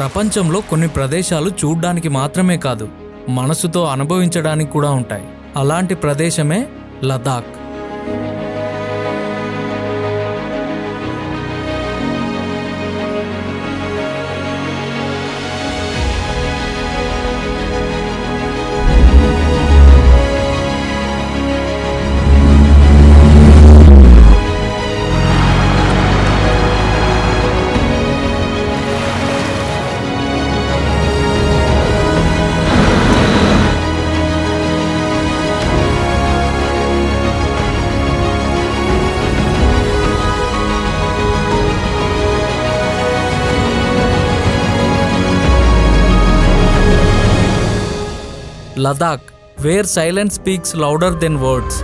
ప్రపంచంలో కొన్ని ప్రదేశాలు చూడ్డానికి మాత్రమే కాదు, మనసుతో అనుభవించడానికి కూడా ఉంటాయి. అలాంటి ప్రదేశమే Ladakh. Ladakh, where silence speaks louder than words.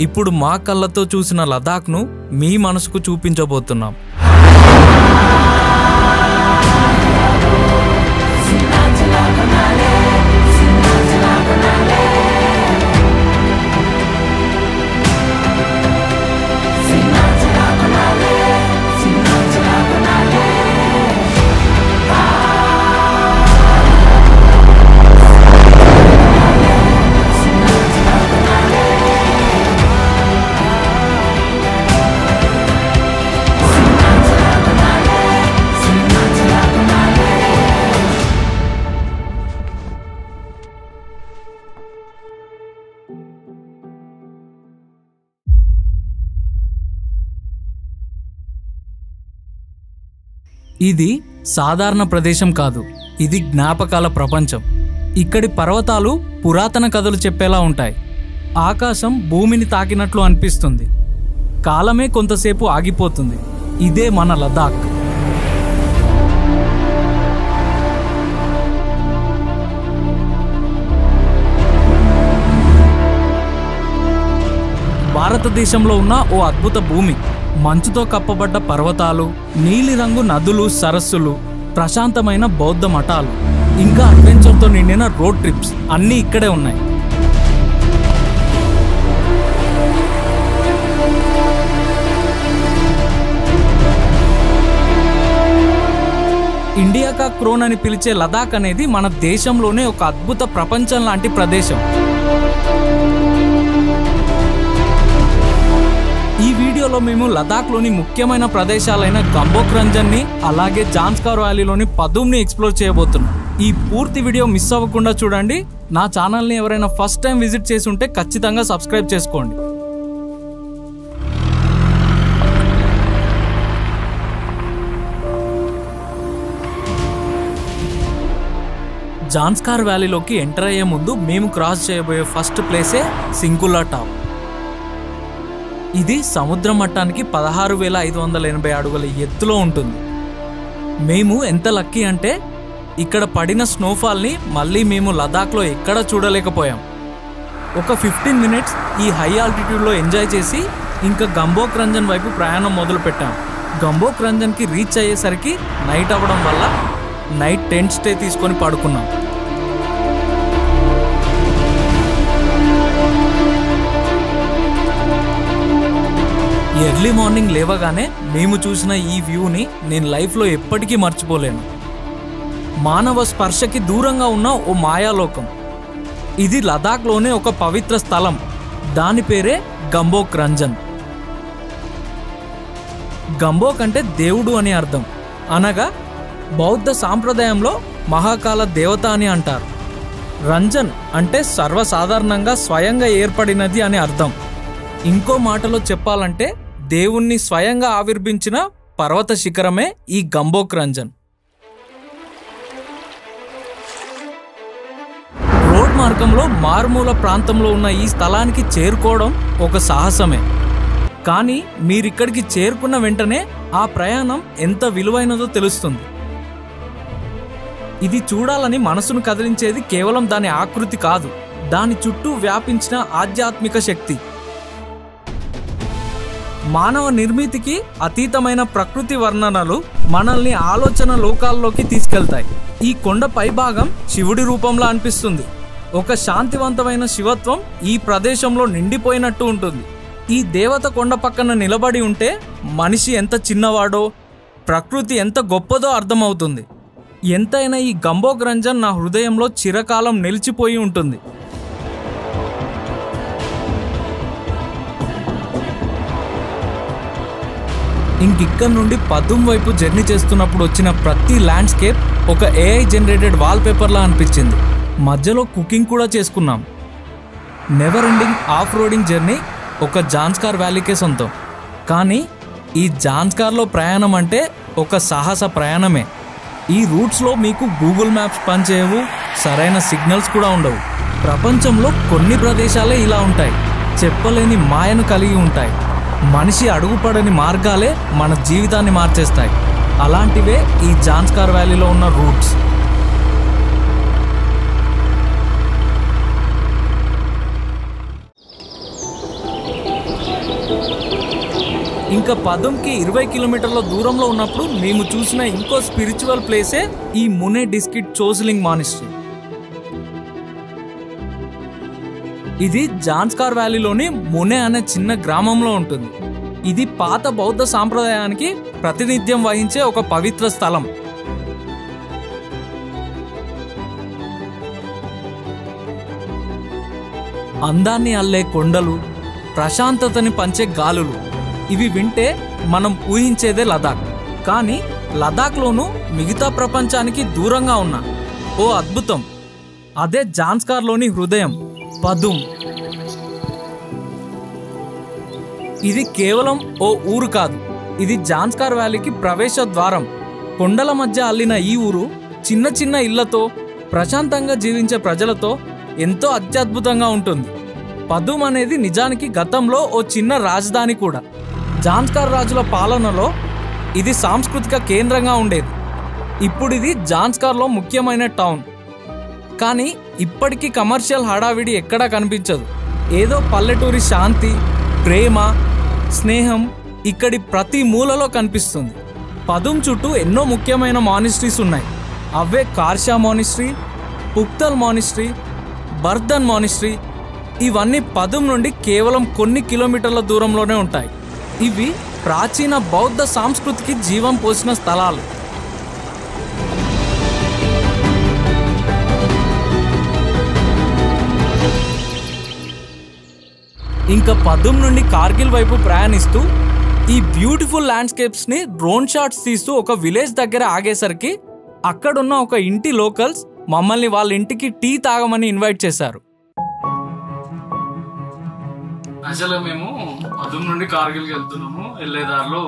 ఇప్పుడు మా కళ్ళతో చూసిన లదాఖ్ను మీ మనసుకు చూపించబోతున్నాం. ఇది సాధారణ ప్రదేశం కాదు, ఇది జ్ఞాపకాల ప్రపంచం. ఇక్కడి పర్వతాలు పురాతన కథలు చెప్పేలా ఉంటాయి. ఆకాశం భూమిని తాకినట్లు అనిపిస్తుంది. కాలమే కొంతసేపు ఆగిపోతుంది. ఇదే మన లదాఖ్. భారతదేశంలో ఉన్న ఓ అద్భుత భూమి. మంచుతో కప్పబడ్డ పర్వతాలు, నీలిరంగు నదులు, సరస్సులు, ప్రశాంతమైన బౌద్ధ మఠాలు, ఇంకా అడ్వెంచర్తో నిండిన రోడ్ ట్రిప్స్ అన్నీ ఇక్కడే ఉన్నాయి. ఇండియా కా క్రోన్ అని పిలిచే లదాఖ్ అనేది మన దేశంలోనే ఒక అద్భుత ప్రపంచం లాంటి ప్రదేశం. ఈ వీడియోలో మేము లదాఖ్లోని ముఖ్యమైన ప్రదేశాలైన గంబోక్ రంజన్ని, అలాగే జాన్స్కార్ వ్యాలీలోని పదుమ్ని ఎక్స్ప్లోర్ చేయబోతున్నాం. ఈ పూర్తి వీడియో మిస్ అవ్వకుండా చూడండి. నా ఛానల్ని ఎవరైనా ఫస్ట్ టైం విజిట్ చేసి ఉంటే ఖచ్చితంగా సబ్స్క్రైబ్ చేసుకోండి. జాన్స్కార్ వ్యాలీలోకి ఎంటర్ అయ్యే ముందు మేము క్రాస్ చేయబోయే ఫస్ట్ ప్లేసే సింకులా టాప్. ఇది సముద్ర మట్టానికి 16,580 అడుగుల ఎత్తులో ఉంటుంది. మేము ఎంత లక్కీ అంటే ఇక్కడ పడిన స్నోఫాల్ని మళ్ళీ మేము లదాఖ్లో ఎక్కడా చూడలేకపోయాం. ఒక 15 మినిట్స్ ఈ హై ఆల్టిట్యూడ్లో ఎంజాయ్ చేసి ఇంకా గంబోక్ రంజన్ వైపు ప్రయాణం మొదలు పెట్టాం. గంబోక్ రంజన్కి రీచ్ అయ్యేసరికి నైట్ అవ్వడం వల్ల నైట్ టెంట్ స్టే తీసుకొని పడుకున్నాం. ఎర్లీ మార్నింగ్ లేవగానే మేము చూసిన ఈ వ్యూని నేను లైఫ్లో ఎప్పటికీ మర్చిపోలేను. మానవ స్పర్శకి దూరంగా ఉన్న ఓ మాయాలోకం. ఇది లదాఖ్లోనే ఒక పవిత్ర స్థలం. దాని పేరే గంబోక్ రంజన్. గంబోక్ అంటే దేవుడు అని అర్థం. అనగా బౌద్ధ సాంప్రదాయంలో మహాకాల దేవత అని అంటారు. రంజన్ అంటే సర్వసాధారణంగా స్వయంగా ఏర్పడినది అని అర్థం. ఇంకో మాటలో చెప్పాలంటే దేవుణ్ణి స్వయంగా ఆవిర్భించిన పర్వత శిఖరమే ఈ గంబోక్ రంజన్. రోడ్ మార్గంలో మారుమూల ప్రాంతంలో ఉన్న ఈ స్థలానికి చేరుకోవడం ఒక సాహసమే. కానీ మీరిక్కడికి చేరుకున్న వెంటనే ఆ ప్రయాణం ఎంత విలువైనదో తెలుస్తుంది. ఇది చూడాలని మనసును కదిలించేది కేవలం దాని ఆకృతి కాదు, దాని చుట్టూ వ్యాపించిన ఆధ్యాత్మిక శక్తి. మానవ నిర్మితికి అతీతమైన ప్రకృతి వర్ణనలు మనల్ని ఆలోచన లోకాల్లోకి తీసుకెళ్తాయి. ఈ కొండ పైభాగం శివుడి రూపంలో అనిపిస్తుంది. ఒక శాంతివంతమైన శివత్వం ఈ ప్రదేశంలో నిండిపోయినట్టు ఉంటుంది. ఈ దేవత కొండ పక్కన నిలబడి ఉంటే మనిషి ఎంత చిన్నవాడో, ప్రకృతి ఎంత గొప్పదో అర్థమవుతుంది. ఎంతైనా ఈ గంబోక్ రంజన్ నా హృదయంలో చిరకాలం నిలిచిపోయి ఉంటుంది. ఇంకిక్కడి నుండి పదుం వైపు జర్నీ చేస్తున్నప్పుడు వచ్చిన ప్రతి ల్యాండ్స్కేప్ ఒక AI జనరేటెడ్ వాల్పేపర్లా అనిపించింది. మధ్యలో కుకింగ్ కూడా చేసుకున్నాం. Never ending off roading journey ఒక జాన్స్కార్ వ్యాలీకే సొంతం. కానీ ఈ జాన్స్కార్లో ప్రయాణం అంటే ఒక సాహస ప్రయాణమే. ఈ రూట్స్లో మీకు గూగుల్ మ్యాప్స్ పనిచేయవు, సరైన సిగ్నల్స్ కూడా ఉండవు. ప్రపంచంలో కొన్ని ప్రదేశాలే ఇలా ఉంటాయి, చెప్పలేని మాయను కలిగి ఉంటాయి. మనిషి అడుగుపడని మార్గాలే మన జీవితాన్ని మార్చేస్తాయి. అలాంటివే ఈ జాన్స్కార్ వ్యాలీలో ఉన్న రూట్స్. ఇంకా పదంకి 20 కిలోమీటర్ల దూరంలో ఉన్నప్పుడు మేము చూసిన ఇంకో స్పిరిచువల్ ప్లేసే ఈ మునే డిస్కిట్ చోజ్లింగ్ మానిస్ట్రీ. ఇది జాన్స్కార్ వ్యాలీలోని మునే అనే చిన్న గ్రామంలో ఉంటుంది. ఇది పాత బౌద్ధ సాంప్రదాయానికి ప్రాతినిధ్యం వహించే ఒక పవిత్ర స్థలం. అందాన్ని అల్లే కొండలు, ప్రశాంతతని పంచే గాలులు, ఇవి వింటే మనం ఊహించేదే లదాఖ్. కానీ లదాఖ్లోనూ మిగతా ప్రపంచానికి దూరంగా ఉన్న ఓ అద్భుతం, అదే జాన్స్కార్లోని హృదయం పదుం. ఇది కేవలం ఓ ఊరు కాదు, ఇది జాన్స్కార్ వ్యాలీకి ప్రవేశ ద్వారం. కొండల మధ్య అల్లిన ఈ ఊరు చిన్న చిన్న ఇళ్లతో, ప్రశాంతంగా జీవించే ప్రజలతో ఎంతో అత్యద్భుతంగా ఉంటుంది. పదుం అనేది నిజానికి గతంలో ఓ చిన్న రాజధాని కూడా. జాన్స్కార్ రాజుల పాలనలో ఇది సాంస్కృతిక కేంద్రంగా ఉండేది. ఇప్పుడు ఇది జాన్స్కార్లో ముఖ్యమైన టౌన్. కానీ ఇప్పటికీ కమర్షియల్ హడావిడి ఎక్కడా కనిపించదు. ఏదో పల్లెటూరి శాంతి, ప్రేమ, స్నేహం ఇక్కడి ప్రతి మూలలో కనిపిస్తుంది. పదుం చుట్టూ ఎన్నో ముఖ్యమైన మానిస్ట్రీస్ ఉన్నాయి. అవే కార్షా మానిస్ట్రీ, పుక్తల్ మానిస్ట్రీ, బర్దన్ మానిస్ట్రీ. ఇవన్నీ పదుం నుండి కేవలం కొన్ని కిలోమీటర్ల దూరంలోనే ఉంటాయి. ఇవి ప్రాచీన బౌద్ధ సంస్కృతికి జీవం పోసిన స్థలాలు. ఇంకా పదుం నుండి కార్గిల్ వైపు ప్రయాణిస్తూ ఈ బ్యూటిఫుల్ ల్యాండ్స్కేప్స్ని డ్రోన్ షాట్స్ తీస్తూ ఒక విలేజ్ దగ్గర ఆగేసరికి అక్కడున్న ఒక ఇంటి లోకల్స్ మమ్మల్ని వాళ్ళ ఇంటికి టీ తాగమని ఇన్వైట్ చేశారు. అసలు మేము పదుం నుండి కార్గిల్కి వెళ్తున్నాము. వెళ్ళే దారిలో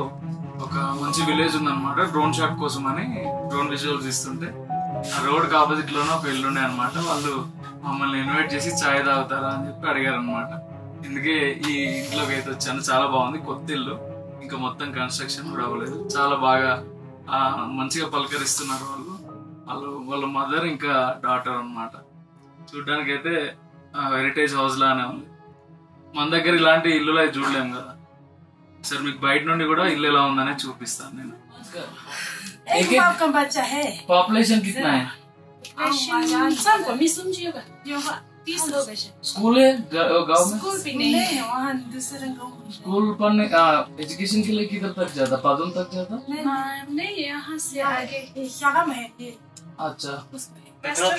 ఒక మంచి విలేజ్ ఉందన్నమాట. డ్రోన్ షాట్ కోసం అని డ్రోన్ విజువల్స్ ఇస్తుంటే ఆ రోడ్కి ఆపోజిట్ లోనే ఒక ఇల్లు ఉన్నాయి అనమాట. వాళ్ళు మమ్మల్ని ఇన్వైట్ చేసి చాయ్ తాగుతారా అని చెప్పి అడిగారు అనమాట. ఇందుకే ఈ ఇంట్లోకి అయితే వచ్చాను. చాలా బాగుంది, కొత్త ఇల్లు, ఇంకా మొత్తం కన్స్ట్రక్షన్ కూడా అవ్వలేదు. చాలా బాగా మంచిగా పలకరిస్తున్నారు వాళ్ళ మదర్ ఇంకా డాటర్ అనమాట. చూడ్డానికి అయితే హెరిటేజ్ హౌస్ లానే ఉంది. మన దగ్గర ఇలాంటి ఇల్లులు అయితే చూడలేము కదా. సరే మీకు బయట నుండి కూడా ఇల్లు ఎలా ఉందనే చూపిస్తాను నేను. పాపులేషన్ కిतना है? स्कूल है गाँव में? स्कूल भी नहीं है, वहाँ दूसरे गाँव में। स्कूल पढ़ने एजुकेशन के लिए किधर तक जाता? पदम तक जाता? नहीं, यहाँ से आगे शहर में है। अच्छा,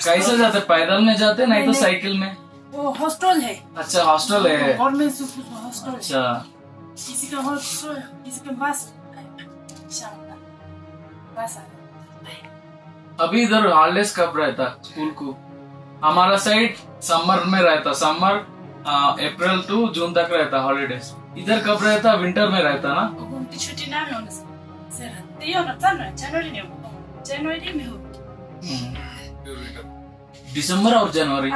कैसे जाते? पैदल में जाते नहीं तो साइकिल में? वो हॉस्टल है। अच्छा, हॉस्टल है। Government school hostel. अच्छा, किसी का हॉस्टल, किसी का बस बस। अभी इधर हॉलिडेज कब रहता स्कूल को? हमारा साइड समर में रहता, समर अप्रैल टू जून तक रहता हॉलीडेज. इधर कब रहता? विंटर में रहता ना? छुट्टी ना में होना सर, ये होना था ना जनवरी में हो। दिसंबर और जनवरी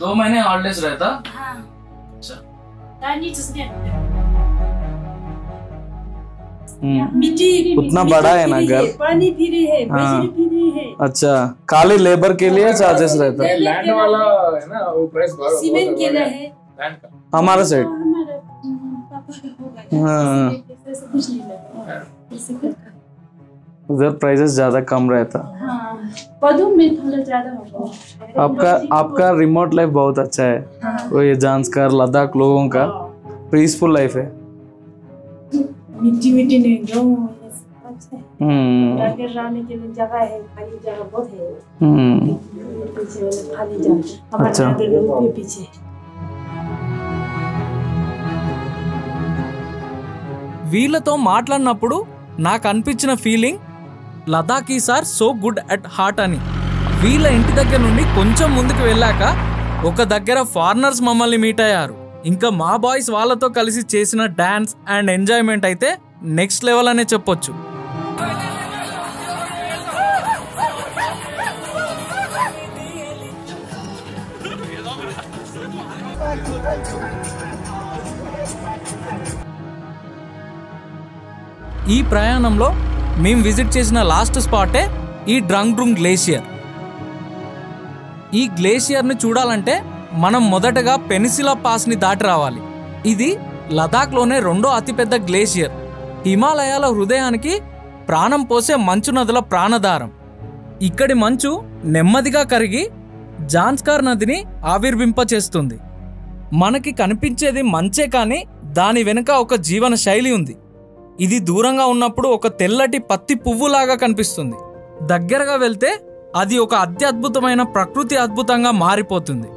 2 महीने हॉलिडेज रहता। अच्छा उतना बड़ा है ना घर, पानी फ्री है, बिजली फ्री है। अच्छा खाली लेबर के लिए चार्जेस रहता है। लैंड वाला है ना वो प्राइस सीमेंट के लिए है लैंड का। हमारा साइड हमारे पापा का होगा हाँ ऐसे कुछ नहीं लगता ऐसे करता। उधर प्राइसेस ज्यादा कम रहता। हाँ पदम में थोड़ा ज्यादा होगा। आपका रिमोट लाइफ बहुत अच्छा है। वो ये जांस्कर लद्दाख लोगों का पीसफुल लाइफ है। मिट्टी मिट्टी नहीं गाँव अच्छा है। आगे रहने के लिए जगह है, खाली जगह बहुत है। पीछे वाले खाली जगह अच्छा। हमारे लोग भी पीछे। వీళ్ళతో మాట్లాడినప్పుడు నాకు అనిపించిన feeling Ladakhis are so good at heart అని. వీళ్ళ ఇంటి దగ్గర నుండి కొంచెం ముందుకు వెళ్ళాక ఒక దగ్గర ఫారినర్స్ మమ్మల్ని మీట్ అయ్యారు. ఇంకా మా బాయ్స్ వాళ్ళతో కలిసి చేసిన డాన్స్ అండ్ ఎంజాయ్మెంట్ అయితే నెక్స్ట్ లెవెల్ అనే చెప్పొచ్చు. ఈ ప్రయాణంలో మేము విజిట్ చేసిన లాస్ట్ స్పాటే ఈ డ్రంగ్డ్రుంగ్ గ్లేషియర్. ఈ గ్లేషియర్ని చూడాలంటే మనం మొదటగా పెనిసిలా పాస్ని దాటి రావాలి. ఇది లదాఖ్లోనే రెండో అతిపెద్ద గ్లేషియర్. హిమాలయాల హృదయానికి ప్రాణం పోసే మంచు నదుల ప్రాణధారం. ఇక్కడి మంచు నెమ్మదిగా కరిగి జాన్స్కార్ నదిని ఆవిర్భింపచేస్తుంది. మనకి కనిపించేది మంచే కానీ దాని వెనుక ఒక జీవన శైలి ఉంది. ఇది దూరంగా ఉన్నప్పుడు ఒక తెల్లటి పత్తి పువ్వులాగా కనిపిస్తుంది. దగ్గరగా వెళ్తే అది ఒక అత్యద్భుతమైన ప్రకృతి అద్భుతంగా మారిపోతుంది.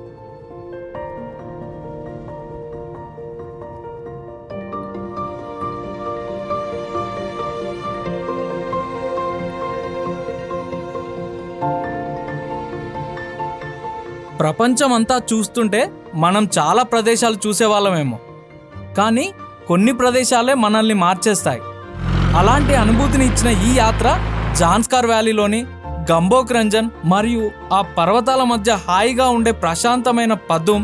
ప్రపంచమంతా చూస్తుంటే మనం చాలా ప్రదేశాలు చూసేవాళ్ళమేమో, కానీ కొన్ని ప్రదేశాలే మనల్ని మార్చేస్తాయి. అలాంటి అనుభూతిని ఇచ్చిన ఈ యాత్ర జాన్స్కార్ వ్యాలీలోని గంబోక్ రంజన్ మరియు ఆ పర్వతాల మధ్య హాయిగా ఉండే ప్రశాంతమైన పదుం,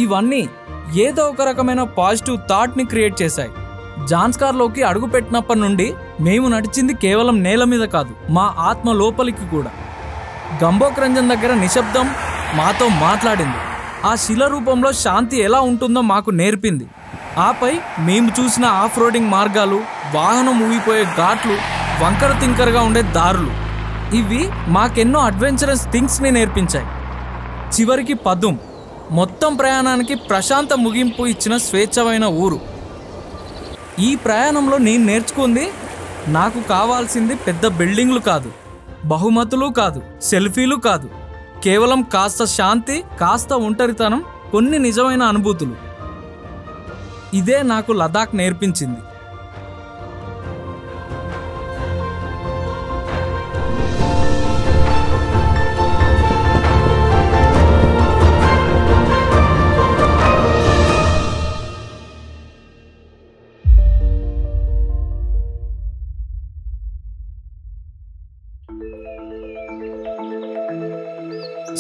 ఇవన్నీ ఏదో ఒక రకమైన పాజిటివ్ థాట్ని క్రియేట్ చేశాయి. జాన్స్కార్లోకి అడుగుపెట్టినప్పటి నుండి మేము నడిచింది కేవలం నేల మీద కాదు, మా ఆత్మ లోపలికి కూడా. గంబోక్ రంజన్ దగ్గర నిశ్శబ్దం మాతో మాట్లాడింది. ఆ శిల రూపంలో శాంతి ఎలా ఉంటుందో మాకు నేర్పింది. ఆపై మేము చూసిన ఆఫ్ రోడింగ్ మార్గాలు, వాహనం ఊగిపోయే ఘాట్లు, వంకర తింకరగా ఉండే దారులు, ఇవి మాకెన్నో అడ్వెంచరస్ థింగ్స్ని నేర్పించాయి. చివరికి పదుం, మొత్తం ప్రయాణానికి ప్రశాంత ముగింపు ఇచ్చిన స్వేచ్ఛమైన ఊరు. ఈ ప్రయాణంలో నేను నేర్చుకుంది, నాకు కావాల్సింది పెద్ద బిల్డింగ్లు కాదు, బహుమతులు కాదు, సెల్ఫీలు కాదు, కేవలం కాస్త శాంతి, కాస్త ఒంటరితనం, కొన్ని నిజమైన అనుభూతులు. ఇదే నాకు లదాఖ్ నేర్పించింది.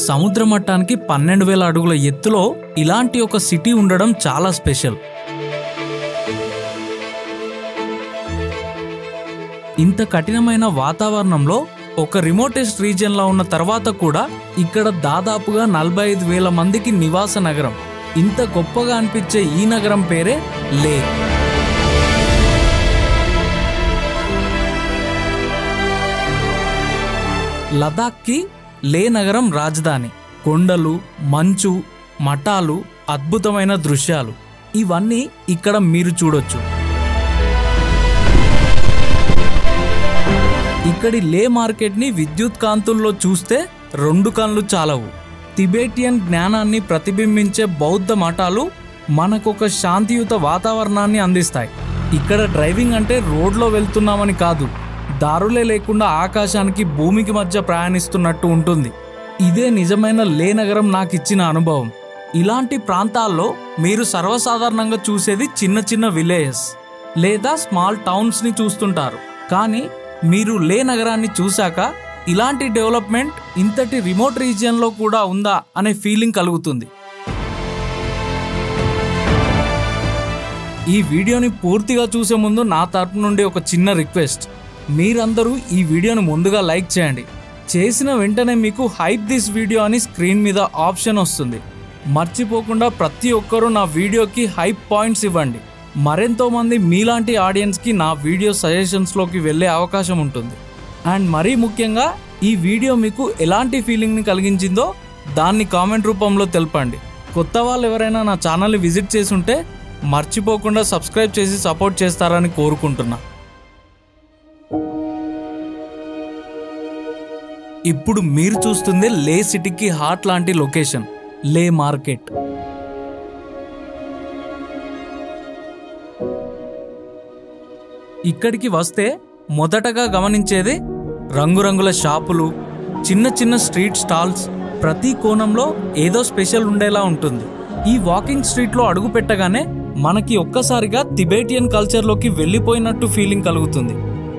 సముద్ర మట్టానికి 12,000 అడుగుల ఎత్తులో ఇలాంటి ఒక సిటీ ఉండడం చాలా స్పెషల్. ఇంత కఠినమైన వాతావరణంలో ఒక రిమోటెస్ట్ రీజియన్లో ఉన్న తర్వాత కూడా ఇక్కడ దాదాపుగా 45,000 మందికి నివాస నగరం. ఇంత గొప్పగా అనిపించే ఈ నగరం పేరే లే. లదాఖ్కి లే నగరం రాజధాని. కొండలు, మంచు, మఠాలు, అద్భుతమైన దృశ్యాలు, ఇవన్నీ ఇక్కడ మీరు చూడొచ్చు. ఇక్కడి లే మార్కెట్ని విద్యుత్ కాంతుల్లో చూస్తే 2 కళ్ళు చాలవు. టిబెటియన్ జ్ఞానాన్ని ప్రతిబింబించే బౌద్ధ మఠాలు మనకొక శాంతియుత వాతావరణాన్ని అందిస్తాయి. ఇక్కడ డ్రైవింగ్ అంటే రోడ్లో వెళ్తున్నామని కాదు, దారులే లేకుండా ఆకాశానికి భూమికి మధ్య ప్రయాణిస్తున్నట్టు ఉంటుంది. ఇదే నిజమైన లే నగరం నాకు ఇచ్చిన అనుభవం. ఇలాంటి ప్రాంతాల్లో మీరు సర్వసాధారణంగా చూసేది చిన్న చిన్న విలేజెస్ లేదా స్మాల్ టౌన్స్ని చూస్తుంటారు. కానీ మీరు లే నగరాన్ని చూశాక ఇలాంటి డెవలప్మెంట్ ఇంతటి రిమోట్ రీజియన్లో కూడా ఉందా అనే ఫీలింగ్ కలుగుతుంది. ఈ వీడియోని పూర్తిగా చూసే ముందు నా తరపు నుండి ఒక చిన్న రిక్వెస్ట్, మీరందరూ ఈ వీడియోని ముందుగా లైక్ చేయండి. చేసిన వెంటనే మీకు హైప్ దిస్ వీడియో అని స్క్రీన్ మీద ఆప్షన్ వస్తుంది. మర్చిపోకుండా ప్రతి ఒక్కరూ నా వీడియోకి హైప్ పాయింట్స్ ఇవ్వండి. మరెంతో మంది మీలాంటి ఆడియన్స్కి నా వీడియో సజెషన్స్లోకి వెళ్ళే అవకాశం ఉంటుంది. అండ్ మరీ ముఖ్యంగా ఈ వీడియో మీకు ఎలాంటి ఫీలింగ్ని కలిగించిందో దాన్ని కామెంట్ రూపంలో తెలపండి. కొత్త వాళ్ళు ఎవరైనా నా ఛానల్ని విజిట్ చేసి ఉంటే మర్చిపోకుండా సబ్స్క్రైబ్ చేసి సపోర్ట్ చేస్తారని కోరుకుంటున్నా. ఇప్పుడు మీరు చూస్తుంది లే సిటీకి హార్ట్ లాంటి లొకేషన్, లే మార్కెట్. ఇక్కడికి వస్తే మొదటగా గమనించేది రంగురంగుల షాపులు, చిన్న చిన్న స్ట్రీట్ స్టాల్స్. ప్రతి కోణంలో ఏదో స్పెషల్ ఉండేలా ఉంటుంది. ఈ వాకింగ్ స్ట్రీట్లో అడుగు పెట్టగానే మనకి ఒక్కసారిగా తిబెటియన్ కల్చర్లోకి వెళ్ళిపోయినట్టు ఫీలింగ్ కలుగుతుంది.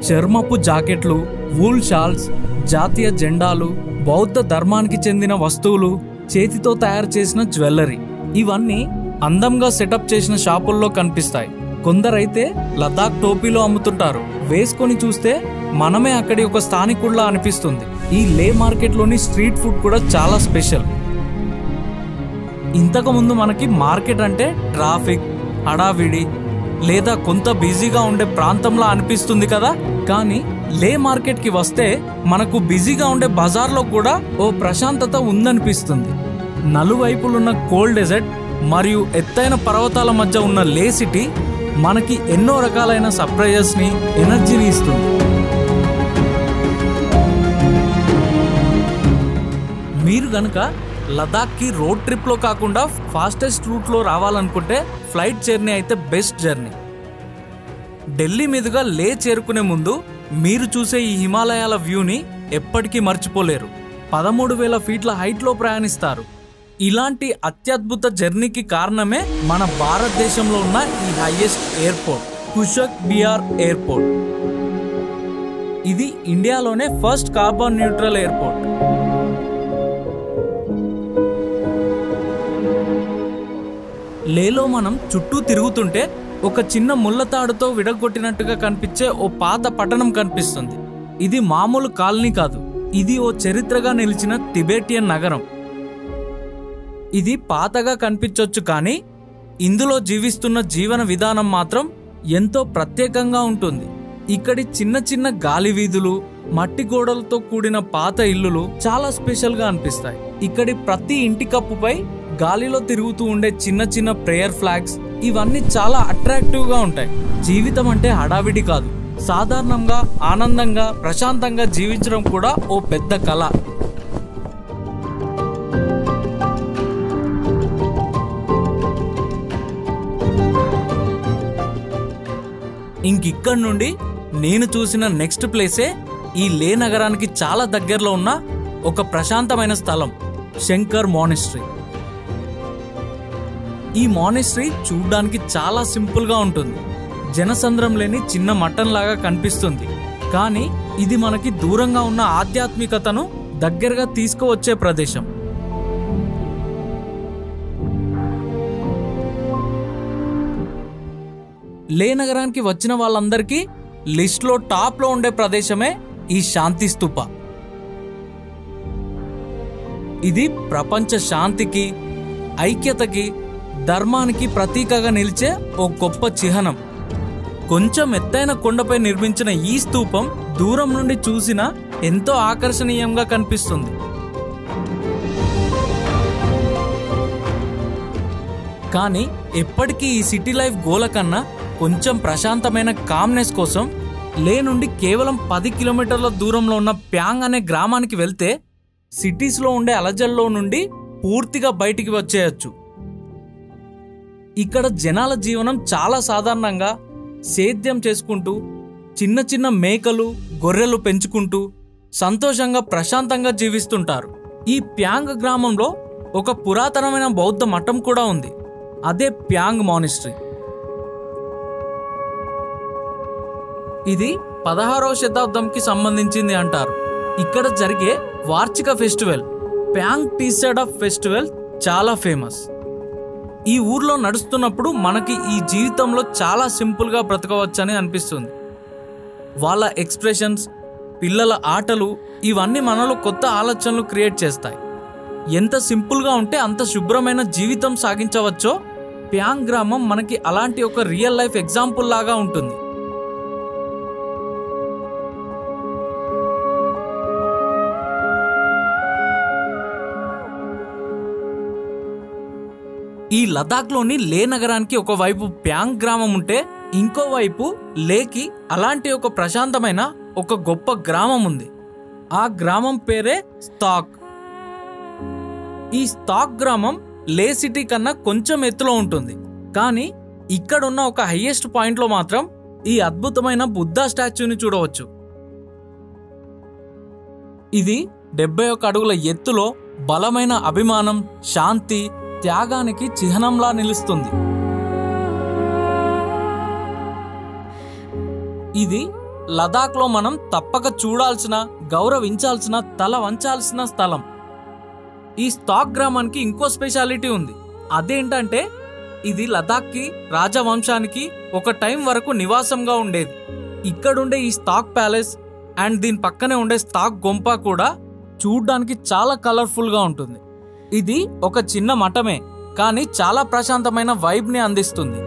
చర్మపు జాకెట్లు, వూల్ షాల్స్, జాతీయ జెండాలు, బౌద్ధ ధర్మానికి చెందిన వస్తువులు, చేతితో తయారు చేసిన జ్యువెలరీ, ఇవన్నీ అందంగా సెటప్ చేసిన షాపుల్లో కనిపిస్తాయి. కొందరైతే లదాఖ్ టోపీలో అమ్ముతుంటారు. వేసుకొని చూస్తే మనమే అక్కడి ఒక స్థానికుల్లా అనిపిస్తుంది. ఈ లే మార్కెట్లోని స్ట్రీట్ ఫుడ్ కూడా చాలా స్పెషల్. ఇంతకుముందు మనకి మార్కెట్ అంటే ట్రాఫిక్, హడావిడి లేదా కొంత బిజీగా ఉండే ప్రాంతంలా అనిపిస్తుంది కదా. కానీ లే మార్కెట్కి వస్తే మనకు బిజీగా ఉండే బజార్లో కూడా ఓ ప్రశాంతత ఉందనిపిస్తుంది. నలువైపులున్న కోల్డ్ డెజర్ట్ మరియు ఎత్తైన పర్వతాల మధ్య ఉన్న లే సిటీ మనకి ఎన్నో రకాలైన సర్ప్రైజెస్ని, ఎనర్జీని ఇస్తుంది. మీరు గనక లదాఖ్కి రోడ్ ట్రిప్లో కాకుండా ఫాస్టెస్ట్ రూట్లో రావాలనుకుంటే ఫ్లైట్ జర్నీ అయితే బెస్ట్ జర్నీ. ఢిల్లీ మీదుగా లే చేరుకునే ముందు మీరు చూసే ఈ హిమాలయాల వ్యూని ఎప్పటికీ మర్చిపోలేరు. 13,000 ఫీట్ల హైట్లో ప్రయాణిస్తారు. ఇలాంటి అత్యద్భుత జర్నీకి కారణమే మన భారతదేశంలో ఉన్న ఈ హైయెస్ట్ ఎయిర్పోర్ట్, కుషక్ బిహార్ ఎయిర్పోర్ట్. ఇది ఇండియాలోనే ఫస్ట్ కార్బన్ న్యూట్రల్ ఎయిర్పోర్ట్. లేలో మనం చుట్టూ తిరుగుతుంటే ఒక చిన్న ముళ్ళతాడుతో విడగొట్టినట్టుగా కనిపించే ఓ పాత పట్టణం కనిపిస్తుంది. ఇది మామూలు కాలనీ కాదు, ఇది ఓ చరిత్రగా నిలిచిన తిబెటియన్ నగరం. ఇది పాతగా కనిపించొచ్చు, కానీ ఇందులో జీవిస్తున్న జీవన విధానం మాత్రం ఎంతో ప్రత్యేకంగా ఉంటుంది. ఇక్కడి చిన్న చిన్న గాలి వీధులు, మట్టి గోడలతో కూడిన పాత ఇల్లులు చాలా స్పెషల్ గా అనిపిస్తాయి. ఇక్కడి ప్రతి ఇంటి కప్పుపై గాలిలో తిరుగుతూ ఉండే చిన్న చిన్న ప్రేయర్ ఫ్లాగ్స్, ఇవన్నీ చాలా అట్రాక్టివ్ గా ఉంటాయి. జీవితం అంటే హడావిడి కాదు, సాధారణంగా ఆనందంగా ప్రశాంతంగా జీవించడం కూడా ఓ పెద్ద కళ. ఇంకిక్కడి నుండి నేను చూసిన నెక్స్ట్ ప్లేసే ఈ లే నగరానికి చాలా దగ్గరలో ఉన్న ఒక ప్రశాంతమైన స్థలం, శంకర్ మానిస్ట్రీ. ఈ మానిస్ట్రీ చూడ్డానికి చాలా సింపుల్గా ఉంటుంది. జనసంద్రం లేని చిన్న మఠం లాగా కనిపిస్తుంది, కానీ ఇది మనకి దూరంగా ఉన్న ఆధ్యాత్మికతను దగ్గరగా తీసుకువచ్చే ప్రదేశం. లే నగరానికి వచ్చిన వాళ్ళందరికీ లిస్ట్లో టాప్లో ఉండే ప్రదేశమే ఈ శాంతి స్తూప. ఇది ప్రపంచ శాంతికి, ఐక్యతకి, ధర్మానికి ప్రతీకగా నిలిచే ఓ గొప్ప చిహ్నం. కొంచెం ఎత్తైన కొండపై నిర్మించిన ఈ స్తూపం దూరం నుండి చూసినా ఎంతో ఆకర్షణీయంగా కనిపిస్తుంది. కానీ ఎప్పటికీ ఈ సిటీ లైఫ్ గోల కన్నా కొంచెం ప్రశాంతమైన కామ్నెస్ కోసం లే నుండి కేవలం 10 కిలోమీటర్ల దూరంలో ఉన్న ప్యాంగ్ అనే గ్రామానికి వెళ్తే సిటీస్లో ఉండే అలజల్లో నుండి పూర్తిగా బయటికి వచ్చేయచ్చు. ఇక్కడ జనాల జీవనం చాలా సాధారణంగా సేద్యం చేసుకుంటూ, చిన్న చిన్న మేకలు, గొర్రెలు పెంచుకుంటూ సంతోషంగా ప్రశాంతంగా జీవిస్తుంటారు. ఈ ప్యాంగ్ గ్రామంలో ఒక పురాతనమైన బౌద్ధ మఠం కూడా ఉంది. అదే ప్యాంగ్ మానిస్ట్రీ. ఇది 16వ శతాబ్దంకి సంబంధించింది అంటారు. ఇక్కడ జరిగే వార్షిక ఫెస్టివల్ ప్యాంగ్ టీసెడా ఫెస్టివల్ చాలా ఫేమస్. ఈ ఊర్లో నడుస్తున్నప్పుడు మనకి ఈ జీవితంలో చాలా సింపుల్గా బ్రతకవచ్చని అనిపిస్తుంది. వాళ్ళ ఎక్స్ప్రెషన్స్, పిల్లల ఆటలు ఇవన్నీ మనలో కొత్త ఆలోచనలు క్రియేట్ చేస్తాయి. ఎంత సింపుల్గా ఉంటే అంత శుభ్రమైన జీవితం సాగించవచ్చో ప్యాంగ్ గ్రామం మనకి అలాంటి ఒక రియల్ లైఫ్ ఎగ్జాంపుల్ లాగా ఉంటుంది. ఈ లదాఖ్లోని లే నగరానికి ఒకవైపు ప్యాంగ్ గ్రామం ఉంటే ఇంకోవైపు లేకి అలాంటి ఒక ప్రశాంతమైన ఒక గొప్ప గ్రామం ఉంది. ఆ గ్రామం పేరే స్టాక్. ఈ స్టాక్ గ్రామం లే సిటీ కన్నా కొంచెం ఎత్తులో ఉంటుంది. కానీ ఇక్కడున్న ఒక హైయెస్ట్ పాయింట్లో మాత్రం ఈ అద్భుతమైన బుద్ధ స్టాచ్యూని చూడవచ్చు. ఇది 71 అడుగుల ఎత్తులో బలమైన అభిమానం, శాంతి, త్యాగానికి చిహ్నంలా నిలుస్తుంది. ఇది లదాఖ్లో మనం తప్పక చూడాల్సిన, గౌరవించాల్సిన, తల వంచాల్సిన స్థలం. ఈ స్టాక్ గ్రామానికి ఇంకో స్పెషాలిటీ ఉంది. అదేంటంటే ఇది లదాఖ్కి రాజవంశానికి ఒక టైం వరకు నివాసంగా ఉండేది. ఇక్కడుండే ఈ స్టాక్ ప్యాలెస్ అండ్ దీని పక్కనే ఉండే స్టాక్ గొంప కూడా చూడ్డానికి చాలా కలర్ఫుల్గా ఉంటుంది. ఇది ఒక చిన్న మఠమే, కానీ చాలా ప్రశాంతమైన వైబ్ని అందిస్తుంది.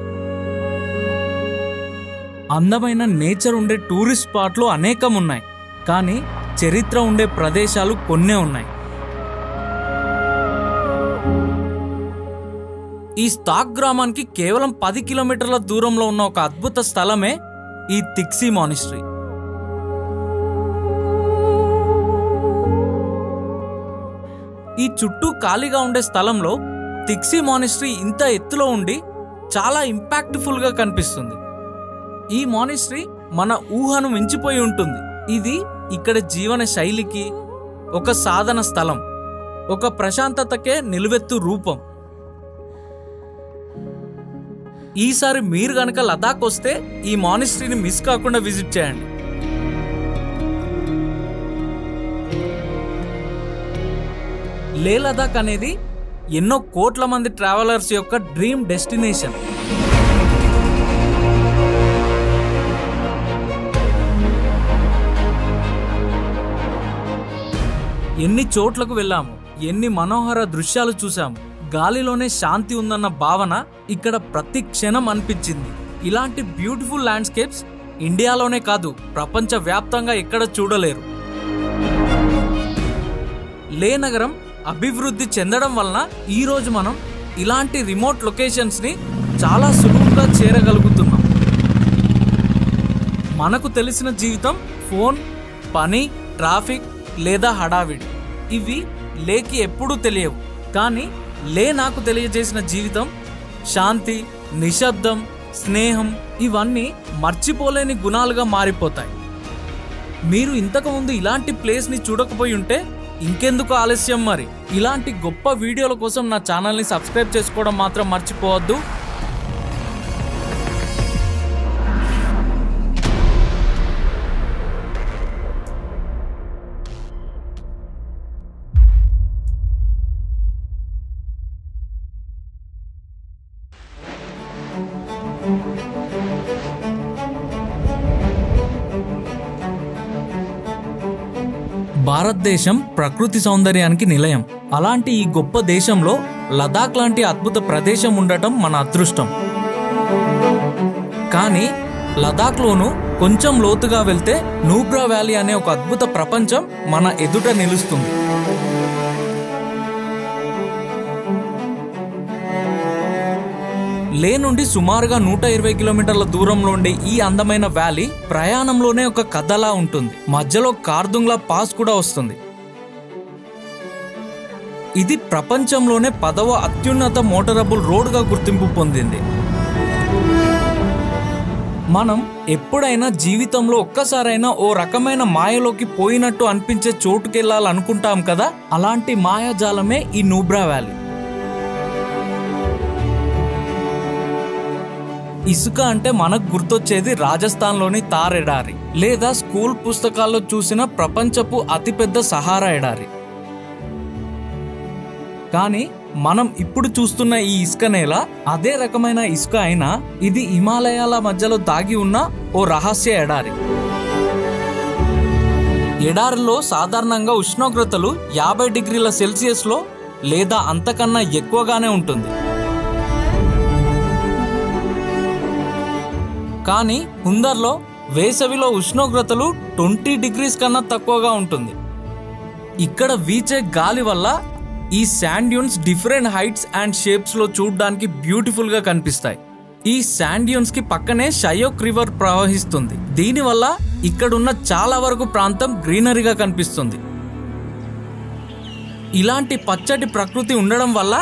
అందమైన నేచర్ ఉండే టూరిస్ట్ స్పాట్లు అనేకం ఉన్నాయి, కానీ చరిత్ర ఉండే ప్రదేశాలు కొన్నే ఉన్నాయి. ఈ స్టాక్ గ్రామానికి కేవలం 10 కిలోమీటర్ల దూరంలో ఉన్న ఒక అద్భుత స్థలమే ఈ తిక్సీ మానిస్ట్రీ. ఈ చుట్టూ ఖాళీగా ఉండే స్థలంలో తిక్సీ మానిస్ట్రీ ఇంత ఎత్తులో ఉండి చాలా ఇంపాక్ట్ఫుల్ గా కనిపిస్తుంది. ఈ మానిస్ట్రీ మన ఊహను మించిపోయి ఉంటుంది. ఇది ఇక్కడ జీవన శైలికి ఒక సాధన స్థలం, ఒక ప్రశాంతతకే నిలువెత్తు రూపం. ఈసారి మీరు గనక లదాఖ్ వస్తే ఈ మానిస్ట్రీని మిస్ కాకుండా విజిట్ చేయండి. లే లదాఖ్ అనేది ఎన్నో కోట్ల మంది ట్రావెలర్స్ యొక్క డ్రీమ్ డెస్టినేషన్. ఎన్ని చోట్లకు వెళ్ళాము, ఎన్ని మనోహర దృశ్యాలు చూసాము. గాలిలోనే శాంతి ఉందన్న భావన ఇక్కడ ప్రతి క్షణం అనిపించింది. ఇలాంటి బ్యూటిఫుల్ ల్యాండ్స్కేప్స్ ఇండియాలోనే కాదు, ప్రపంచ వ్యాప్తంగా ఎక్కడ చూడలేరు. లే నగరం అభివృద్ధి చెందడం వలన ఈరోజు మనం ఇలాంటి రిమోట్ లొకేషన్స్ని చాలా సులువుగా చేరగలుగుతున్నాం. మనకు తెలిసిన జీవితం ఫోన్, పని, ట్రాఫిక్ లేదా హడావిడి ఇవి లేకి ఎప్పుడూ తెలియవు. కానీ లే నాకు తెలియజేసిన జీవితం శాంతి, నిశ్శబ్దం, స్నేహం ఇవన్నీ మర్చిపోలేని గుణాలుగా మారిపోతాయి. మీరు ఇంతకుముందు ఇలాంటి ప్లేస్ని చూడకపోయి ఉంటే ఇంకెందుకు ఆలస్యం మరి. ఇలాంటి గొప్ప వీడియోల కోసం నా ఛానల్ని సబ్స్క్రైబ్ చేసుకోవడం మాత్రం మర్చిపోవద్దు. భారతదేశం ప్రకృతి సౌందర్యానికి నిలయం. అలాంటి ఈ గొప్ప దేశంలో లదాఖ్ లాంటి అద్భుత ప్రదేశం ఉండటం మన అదృష్టం. కానీ లదాఖ్లోనూ కొంచెం లోతుగా వెళ్తే నూబ్రా వ్యాలీ అనే ఒక అద్భుత ప్రపంచం మన ఎదుట నిలుస్తుంది. లే నుండి సుమారుగా 120 కిలోమీటర్ల దూరంలో ఉండే ఈ అందమైన వ్యాలీ ప్రయాణంలోనే ఒక కథలా ఉంటుంది. మధ్యలో కార్దుంగ్లా పాస్ కూడా వస్తుంది. ఇది ప్రపంచంలోనే 10వ అత్యున్నత మోటరబుల్ రోడ్గా గుర్తింపు పొందింది. మనం ఎప్పుడైనా జీవితంలో ఒక్కసారైనా ఓ రకమైన మాయలోకి పోయినట్టు అనిపించే చోటుకెళ్ళాలనుకుంటాం కదా, అలాంటి మాయాజాలమే ఈ నూబ్రా వ్యాలీ. ఇసుక అంటే మనకు గుర్తొచ్చేది రాజస్థాన్లోని తార్ ఎడారి, లేదా స్కూల్ పుస్తకాల్లో చూసిన ప్రపంచపు అతిపెద్ద సహారా ఎడారి. కానీ మనం ఇప్పుడు చూస్తున్న ఈ ఇసుక నేల అదే రకమైన ఇసుక అయినా ఇది హిమాలయాల మధ్యలో దాగి ఉన్న ఓ రహస్య ఎడారి. ఎడారిలో సాధారణంగా ఉష్ణోగ్రతలు 50 డిగ్రీల సెల్సియస్లో లేదా అంతకన్నా ఎక్కువగానే ఉంటుంది. కానీ హుందర్లో వేసవిలో ఉష్ణోగ్రతలు 20 డిగ్రీస్ కన్నా తక్కువగా ఉంటుంది. ఇక్కడ వీచే గాలి వల్ల ఈ sand dunes different heights and shapes లో చూడడానికి బ్యూటిఫుల్ గా కనిపిస్తాయి. ఈ శాండ్ డ్యూన్స్ కి పక్కనే షయోక్ రివర్ ప్రవహిస్తుంది. దీనివల్ల ఇక్కడున్న చాలా వరకు ప్రాంతం గ్రీనరీగా కనిపిస్తుంది. ఇలాంటి పచ్చటి ప్రకృతి ఉండడం వల్ల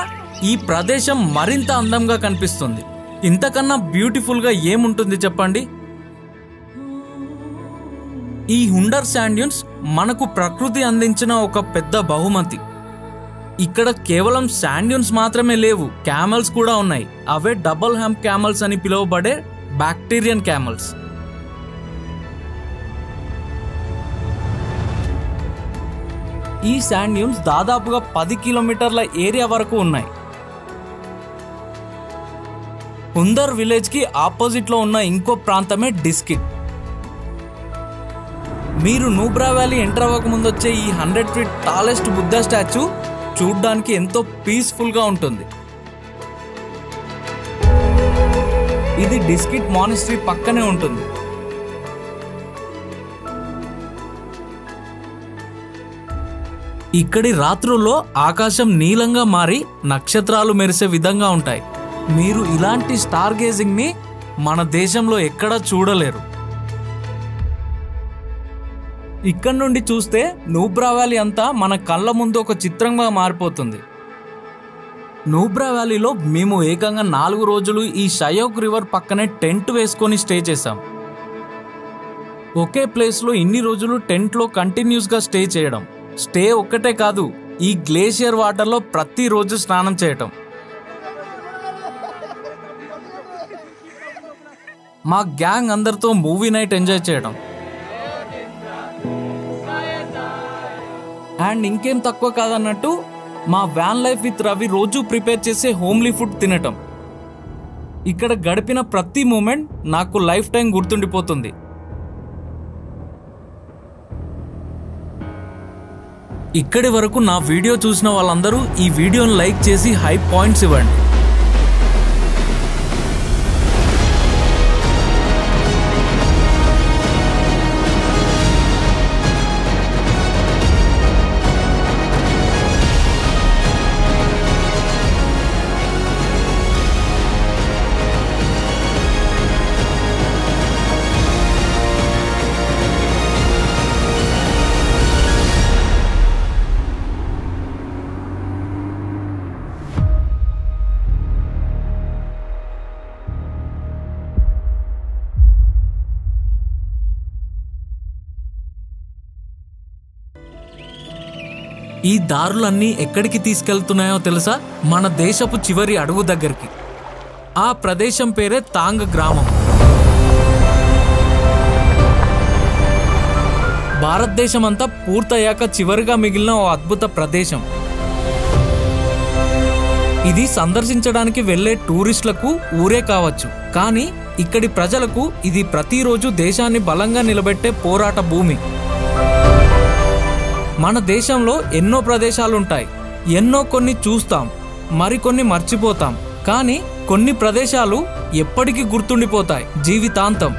ఈ ప్రదేశం మరింత అందంగా కనిపిస్తుంది. ఇంతకన్నా బ్యూటిఫుల్ గా ఏముంటుంది చెప్పండి? ఈ హుండర్ శాండ్ డ్యూన్స్ మనకు ప్రకృతి అందించిన ఒక పెద్ద బహుమతి. ఇక్కడ కేవలం శాండ్ డ్యూన్స్ మాత్రమే లేవు, క్యామెల్స్ కూడా ఉన్నాయి. అవే డబుల్ హ్యాంప్ క్యామెల్స్ అని పిలువబడే బ్యాక్టీరియన్ క్యామెల్స్. ఈ శాండ్ డ్యూన్స్ దాదాపుగా 10 కిలోమీటర్ల ఏరియా వరకు ఉన్నాయి. హుందర్ విలేజ్ కి ఆపోజిట్ లో ఉన్న ఇంకో ప్రాంతమే డిస్కిట్. మీరు నూబ్రా వ్యాలీ ఎంటర్ అవ్వక ముందు వచ్చే ఈ 100 ఫీట్ టాలెస్ట్ బుద్ధ స్టాచ్యూ చూడ్డానికి ఎంతో పీస్ఫుల్ గా ఉంటుంది. ఇది డిస్కిట్ మానిస్ట్రీ పక్కనే ఉంటుంది. ఇక్కడి రాత్రుల్లో ఆకాశం నీలంగా మారి నక్షత్రాలు మెరిసే విధంగా ఉంటాయి. మీరు ఇలాంటి స్టార్ గేజింగ్ ని మన దేశంలో ఎక్కడా చూడలేరు. ఇక్కడ నుండి చూస్తే నూబ్రా వ్యాలీ అంతా మన కళ్ళ ముందు ఒక చిత్రంగా మారిపోతుంది. నూబ్రా వ్యాలీలో మేము ఏకంగా 4 రోజులు ఈ షయోక్ రివర్ పక్కనే టెంట్ వేసుకొని స్టే చేశాం. ఒకే ప్లేస్లో ఇన్ని రోజులు టెంట్లో కంటిన్యూస్గా స్టే చేయడం, స్టే ఒక్కటే కాదు, ఈ గ్లేషియర్ వాటర్లో ప్రతిరోజు స్నానం చేయటం. మా గ్యాంగ్ అందరితో మూవీ నైట్ ఎంజాయ్ చేయడం, అండ్ ఇంకేం తక్కువ కాదన్నట్టు మా వ్యాన్ లైఫ్ విత్ రవి రోజు ప్రిపేర్ చేసే హోమ్లీ ఫుడ్ తినటం. ఇక్కడ గడిపిన ప్రతి మూమెంట్ నాకు లైఫ్ టైం గుర్తుండిపోతుంది. ఇక్కడి వరకు నా వీడియో చూసిన వాళ్ళందరూ ఈ వీడియోని లైక్ చేసి హై పాయింట్స్ ఇవ్వండి. ఈ దారులన్నీ ఎక్కడికి తీసుకెళ్తున్నాయో తెలుసా? మన దేశపు చివరి అడుగు దగ్గరికి. ఆ ప్రదేశం పేరే తాంగ్ గ్రామం. భారతదేశం అంతా పూర్తయ్యాక చివరిగా మిగిలిన ఓ అద్భుత ప్రదేశం. ఇది సందర్శించడానికి వెళ్లే టూరిస్టులకు ఊరే కావచ్చు, కానీ ఇక్కడి ప్రజలకు ఇది ప్రతిరోజు దేశాన్ని బలంగా నిలబెట్టే పోరాట భూమి. మన దేశంలో ఎన్నో ప్రదేశాలుంటాయి, కొన్ని చూస్తాం, మరికొన్ని మర్చిపోతాం, కానీ కొన్ని ప్రదేశాలు ఎప్పటికీ గుర్తుండిపోతాయి జీవితాంతం.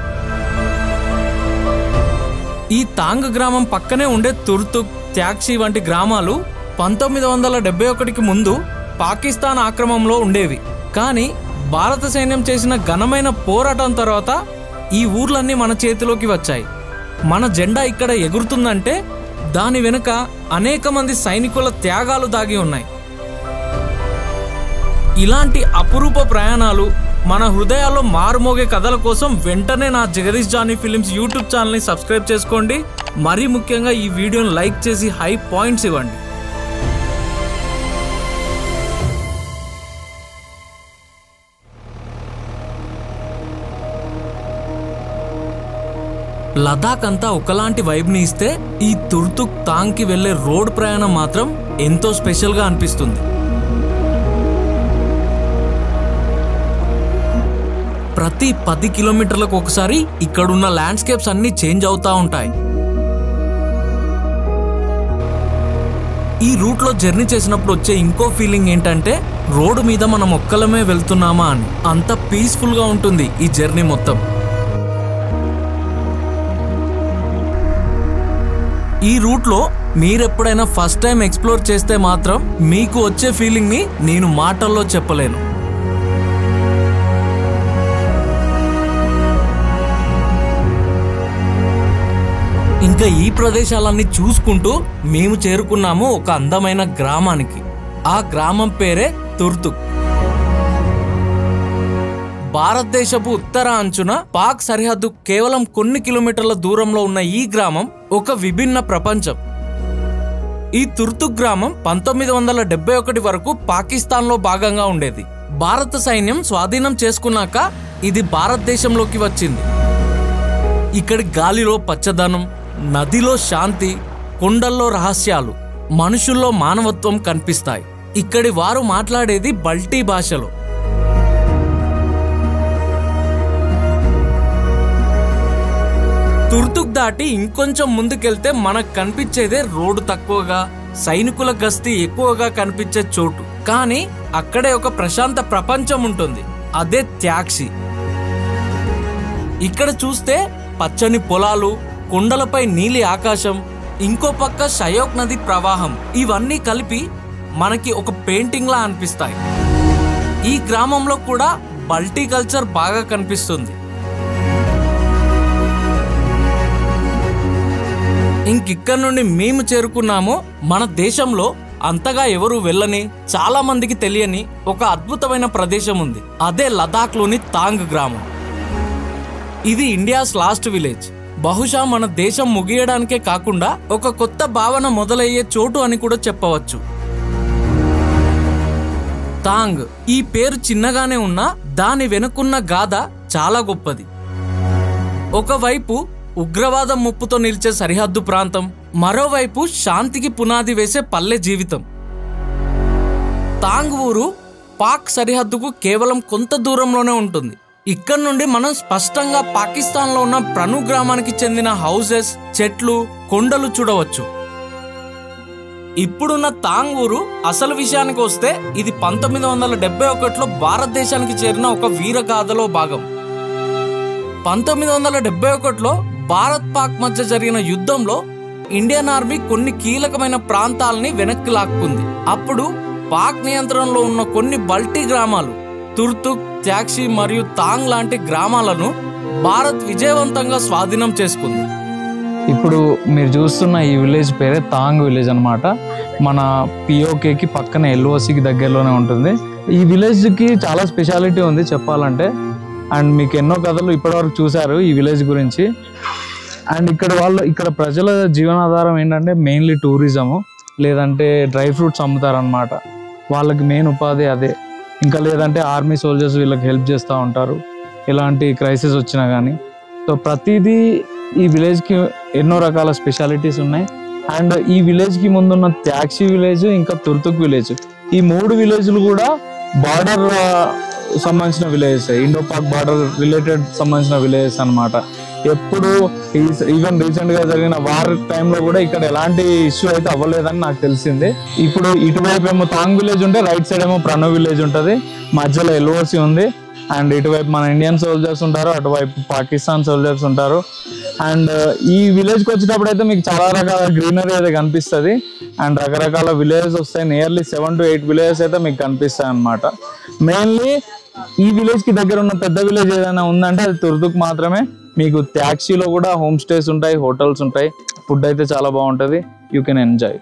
ఈ తాంగ్ గ్రామం పక్కనే ఉండే తుర్తుక్, త్యాక్షి వంటి గ్రామాలు 1971కి ముందు పాకిస్తాన్ ఆక్రమణలో ఉండేవి. కానీ భారత సైన్యం చేసిన ఘనమైన పోరాటం తర్వాత ఈ ఊర్లన్నీ మన చేతిలోకి వచ్చాయి. మన జెండా ఇక్కడ ఎగురుతుందంటే దాని వెనుక అనేక మంది సైనికుల త్యాగాలు దాగి ఉన్నాయి. ఇలాంటి అపురూప ప్రయాణాలు, మన హృదయాల్లో మారుమోగే కథల కోసం వెంటనే నా జగదీష్ జానీ ఫిలిమ్స్ యూట్యూబ్ ఛానల్ని సబ్స్క్రైబ్ చేసుకోండి. మరీ ముఖ్యంగా ఈ వీడియోని లైక్ చేసి హై పాయింట్స్ ఇవ్వండి. లదాఖ్ అంతా ఒకలాంటి వైబ్ని ఇస్తే ఈ తుర్తుక్ తాంగ్కి వెళ్లే రోడ్ ప్రయాణం మాత్రం ఎంతో స్పెషల్గా అనిపిస్తుంది. ప్రతి 10 కిలోమీటర్లకు ఒకసారి ఇక్కడున్న ల్యాండ్స్కేప్స్ అన్ని చేంజ్ అవుతా ఉంటాయి. ఈ రూట్లో జర్నీ చేసినప్పుడు వచ్చే ఇంకో ఫీలింగ్ ఏంటంటే రోడ్డు మీద మనం ఒక్కలమే వెళ్తున్నామా అని. అంత పీస్ఫుల్గా ఉంటుంది ఈ జర్నీ మొత్తం. ఈ రూట్లో మీరెప్పుడైనా ఫస్ట్ టైం ఎక్స్ప్లోర్ చేస్తే మాత్రం మీకు వచ్చే ఫీలింగ్ని నేను మాటల్లో చెప్పలేను. ఇంకా ఈ ప్రదేశాలన్నీ చూసుకుంటూ మేము చేరుకున్నాము ఒక అందమైన గ్రామానికి. ఆ గ్రామం పేరే తుర్తుక్. భారతదేశపు ఉత్తర అంచున పాక్ సరిహద్దు కేవలం కొన్ని కిలోమీటర్ల దూరంలో ఉన్న ఈ గ్రామం ఒక విభిన్న ప్రపంచం. ఈ తుర్తుక్ గ్రామం 1971 వరకు పాకిస్తాన్లో భాగంగా ఉండేది. భారత సైన్యం స్వాధీనం చేసుకున్నాక ఇది భారతదేశంలోకి వచ్చింది. ఇక్కడి గాలిలో పచ్చదనం, నదిలో శాంతి, కొండల్లో రహస్యాలు, మనుషుల్లో మానవత్వం కనిపిస్తాయి. ఇక్కడి వారు మాట్లాడేది బల్టీ భాషలో. తుర్తుక్ దాటి ఇంకొంచెం ముందుకెళ్తే మనకు కనిపించేదే రోడ్డు తక్కువగా, సైనికుల గస్తీ ఎక్కువగా కనిపించే చోటు. కానీ అక్కడే ఒక ప్రశాంత ప్రపంచం ఉంటుంది. అదే త్యాక్సీ. ఇక్కడ చూస్తే పచ్చని పొలాలు, కొండలపై నీలి ఆకాశం, ఇంకో పక్క షయోక్ నది ప్రవాహం, ఇవన్నీ కలిపి మనకి ఒక పెయింటింగ్ లా అనిపిస్తాయి. ఈ గ్రామంలో కూడా బల్టీ కల్చర్ బాగా కనిపిస్తుంది. ఇంకిక్కడి నుండి మేము చేరుకున్నాము మన దేశంలో అంతగా ఎవరు వెళ్ళని, చాలా మందికి తెలియని ఒక అద్భుతమైన ప్రదేశం ఉంది. అదే లదాఖ్ లోని తాంగ్ గ్రామం. ఇది ఇండియాస్ లాస్ట్ విలేజ్. బహుశా మన దేశం ముగియడానికే కాకుండా ఒక కొత్త భావన మొదలయ్యే చోటు అని కూడా చెప్పవచ్చు. తాంగ్ ఈ పేరు చిన్నగానే ఉన్నా దాని వెనుకున్న గాథ చాలా గొప్పది. ఒకవైపు ఉగ్రవాదం ముప్పుతో నిలిచే సరిహద్దు ప్రాంతం, మరోవైపు శాంతికి పునాది వేసే పల్లె జీవితం. తాంగ్ ఊరు పాక్ సరిహద్దుకు కేవలం కొంత దూరంలోనే ఉంటుంది. ఇక్కడ నుండి మనం స్పష్టంగా పాకిస్తాన్ లో ఉన్న ప్రను గ్రామానికి చెందిన హౌసెస్, చెట్లు, కొండలు చూడవచ్చు. ఇప్పుడున్న తాంగ్ ఊరు అసలు విషయానికి వస్తే ఇది 1971లో భారతదేశానికి చేరిన ఒక వీరగాథలో భాగం. 1971లో భారత్ పాక్ మధ్య జరిగిన యుద్ధంలో ఇండియన్ ఆర్మీ కొన్ని కీలకమైన ప్రాంతాలని వెనక్కి లాక్కుంది. అప్పుడు పాక్ నియంత్రణలో ఉన్న కొన్ని బల్టీ గ్రామాలు, తుర్తుక్, త్యాక్సీ మరియు తాంగ్ లాంటి గ్రామాలను భారత్ విజయవంతంగా స్వాధీనం చేసుకుంది. ఇప్పుడు మీరు చూస్తున్న ఈ విలేజ్ పేరే తాంగ్ విలేజ్ అన్నమాట. మన పిఓకేకి పక్కన ఎల్ఓసికి దగ్గరలోనే ఉంటుంది. ఈ విలేజ్కి చాలా స్పెషాలిటీ ఉంది చెప్పాలంటే. అండ్ మీకు ఎన్నో కథలు ఇప్పటివరకు చూశారు ఈ విలేజ్ గురించి. అండ్ ఇక్కడ ప్రజల జీవనాధారం ఏంటంటే మెయిన్లీ టూరిజము, లేదంటే డ్రై ఫ్రూట్స్ అమ్ముతారనమాట. వాళ్ళకి మెయిన్ ఉపాధి అదే. ఇంకా లేదంటే ఆర్మీ సోల్జర్స్ వీళ్ళకి హెల్ప్ చేస్తూ ఉంటారు ఎలాంటి క్రైసిస్ వచ్చినా కానీ. సో ప్రతిదీ ఈ విలేజ్కి ఎన్నో రకాల స్పెషాలిటీస్ ఉన్నాయి. అండ్ ఈ విలేజ్కి ముందున్న త్యాక్సీ విలేజ్, ఇంకా తుర్తుక్ విలేజ్, ఈ 3 విలేజ్లు కూడా బార్డర్ సంబంధించిన villages, Indo Pak border related సంబంధించిన విలేజెస్ అనమాట. ఎప్పుడు ఈవెన్ రీసెంట్ గా జరిగిన వార్ టైంలో కూడా ఇక్కడ ఎలాంటి ఇష్యూ అయితే అవ్వలేదని నాకు తెలిసింది. ఇప్పుడు ఇటువైపు ఏమో తాంగ్ విలేజ్ ఉంటే రైట్ సైడ్ ఏమో ప్రణవ్ విలేజ్ ఉంటుంది, మధ్యలో ఎల్ఓసి ఉంది. అండ్ ఇటువైపు మన ఇండియన్ సోల్జర్స్ ఉంటారు, అటువైపు పాకిస్తాన్ సోల్జర్స్ ఉంటారు. అండ్ ఈ విలేజ్కి వచ్చేటప్పుడు అయితే మీకు చాలా రకాల గ్రీనరీ అయితే కనిపిస్తుంది. అండ్ రకరకాల విలేజెస్ వస్తాయి. నియర్లీ 7 to 8 విలేజెస్ అయితే మీకు కనిపిస్తాయి అన్నమాట. మెయిన్లీ ఈ విలేజ్కి దగ్గర ఉన్న పెద్ద విలేజ్ ఏదైనా ఉందంటే అది తుర్తుక్ మాత్రమే. మీకు త్యాక్సీలో కూడా హోమ్ స్టేస్ ఉంటాయి, హోటల్స్ ఉంటాయి. ఫుడ్ అయితే చాలా బాగుంటుంది. You can enjoy.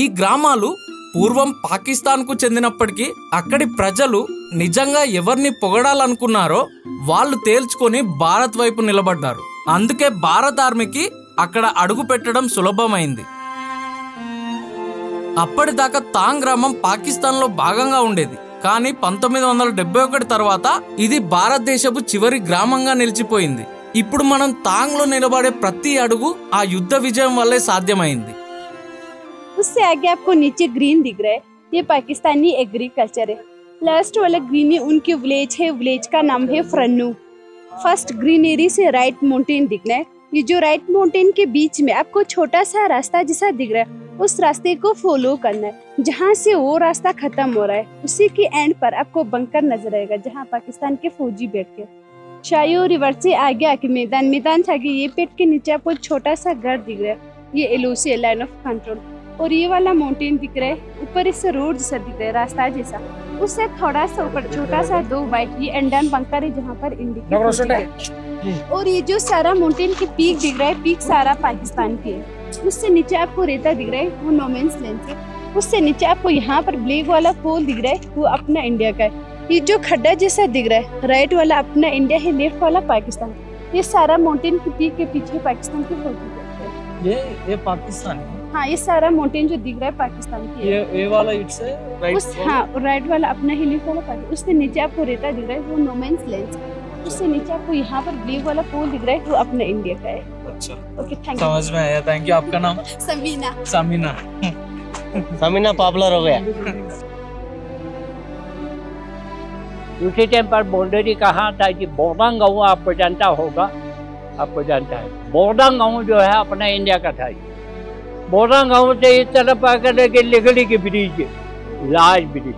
ఈ గ్రామాలు పూర్వం పాకిస్తాన్కు చెందినప్పటికీ అక్కడి ప్రజలు నిజంగా ఎవరిని పొగడాలనుకున్నారో వాళ్ళు తేల్చుకొని భారత్ వైపు నిలబడ్డారు. అందుకే భారత ఆర్మీకి అక్కడ అడుగు పెట్టడం సులభమైంది. అప్పటిదాకా తాంగ్ గ్రామం పాకిస్తాన్లో భాగంగా ఉండేది. కానీ 1971 తర్వాత ఇది భారతదేశపు చివరి గ్రామంగా నిలిచిపోయింది. ఇప్పుడు మనం తాంగ్లో నిలబడే ప్రతి అడుగు ఆ యుద్ధ విజయం వల్లే సాధ్యమైంది. उससे आगे आपको नीचे ग्रीन दिख रहा है, ये पाकिस्तानी एग्रीकल्चर है। लास्ट वाला ग्रीन उनकी विलेज है, विलेज का नाम है फ्रन्नू। फर्स्ट ग्रीनरी से राइट माउंटेन दिखना है। ये जो राइट माउंटेन के बीच में आपको छोटा सा रास्ता जैसा दिख रहा है, उस रास्ते को फॉलो करना है। जहाँ से वो रास्ता खत्म हो रहा है उसी के एंड पर आपको बंकर नजर आएगा, जहाँ पाकिस्तान के फौजी बैठ के। शायो रिवर से आगे आके मैदान से आगे ये पेड़ के नीचे आपको छोटा सा घर दिख रहा है, ये LOC लाइन ऑफ कंट्रोल। और ये वाला माउंटेन दिख रहा है, ऊपर इससे रोड जैसा दिख रहा है, रास्ता जैसा। उससे थोड़ा सा ऊपर छोटा सा 2 वाइट ये अंडन बंकर है, जहाँ पर इंडिया। और ये जो सारा माउंटेन के पीक दिख रहा है, पीक सारा पाकिस्तान के है। उससे नीचे आपको रेता दिख रहा है, वो नोमेंस लैंड है। उससे नीचे आपको यहाँ पर ब्लैक वाला पोल दिख रहा है, वो अपना इंडिया का है। ये जो खड्डा जैसा दिख रहा है, राइट वाला अपना इंडिया है, लेफ्ट वाला पाकिस्तान। ये सारा माउंटेन के पीक के पीछे पाकिस्तान के फौजी बैठते हैं। ये पाकिस्तान है। हाँ, ये सारा माउंटेन जो दिख रहा है पाकिस्तान की है। ये वाला इट्स है राइट। हाँ, राइट वाला अपना ही लेफ्ट वाला पाकिस्तान। उससे नीचे आपको रेता दिख रहा है, वो नोमेंस लैंड। उससे नीचे आपको यहाँ पर ब्लैक वाला पोल दिख रहा है, वो अपना इंडिया का है। अच्छा, ओके, थैंक यू। समझ में आया, थैंक यू। आपका नाम? समीना। समीना पॉपुलर हो गया। उसी टाइम पर बाउंड्री कहाँ था कि बोरदांग गाँव आपको जानता होगा, आपको जानता है। बोरदांग गाँव जो है अपना इंडिया का था। बोरदांग गाँव से इस तरफ आकर के लिगड़ी के ब्रिज, लार्ज ब्रिज,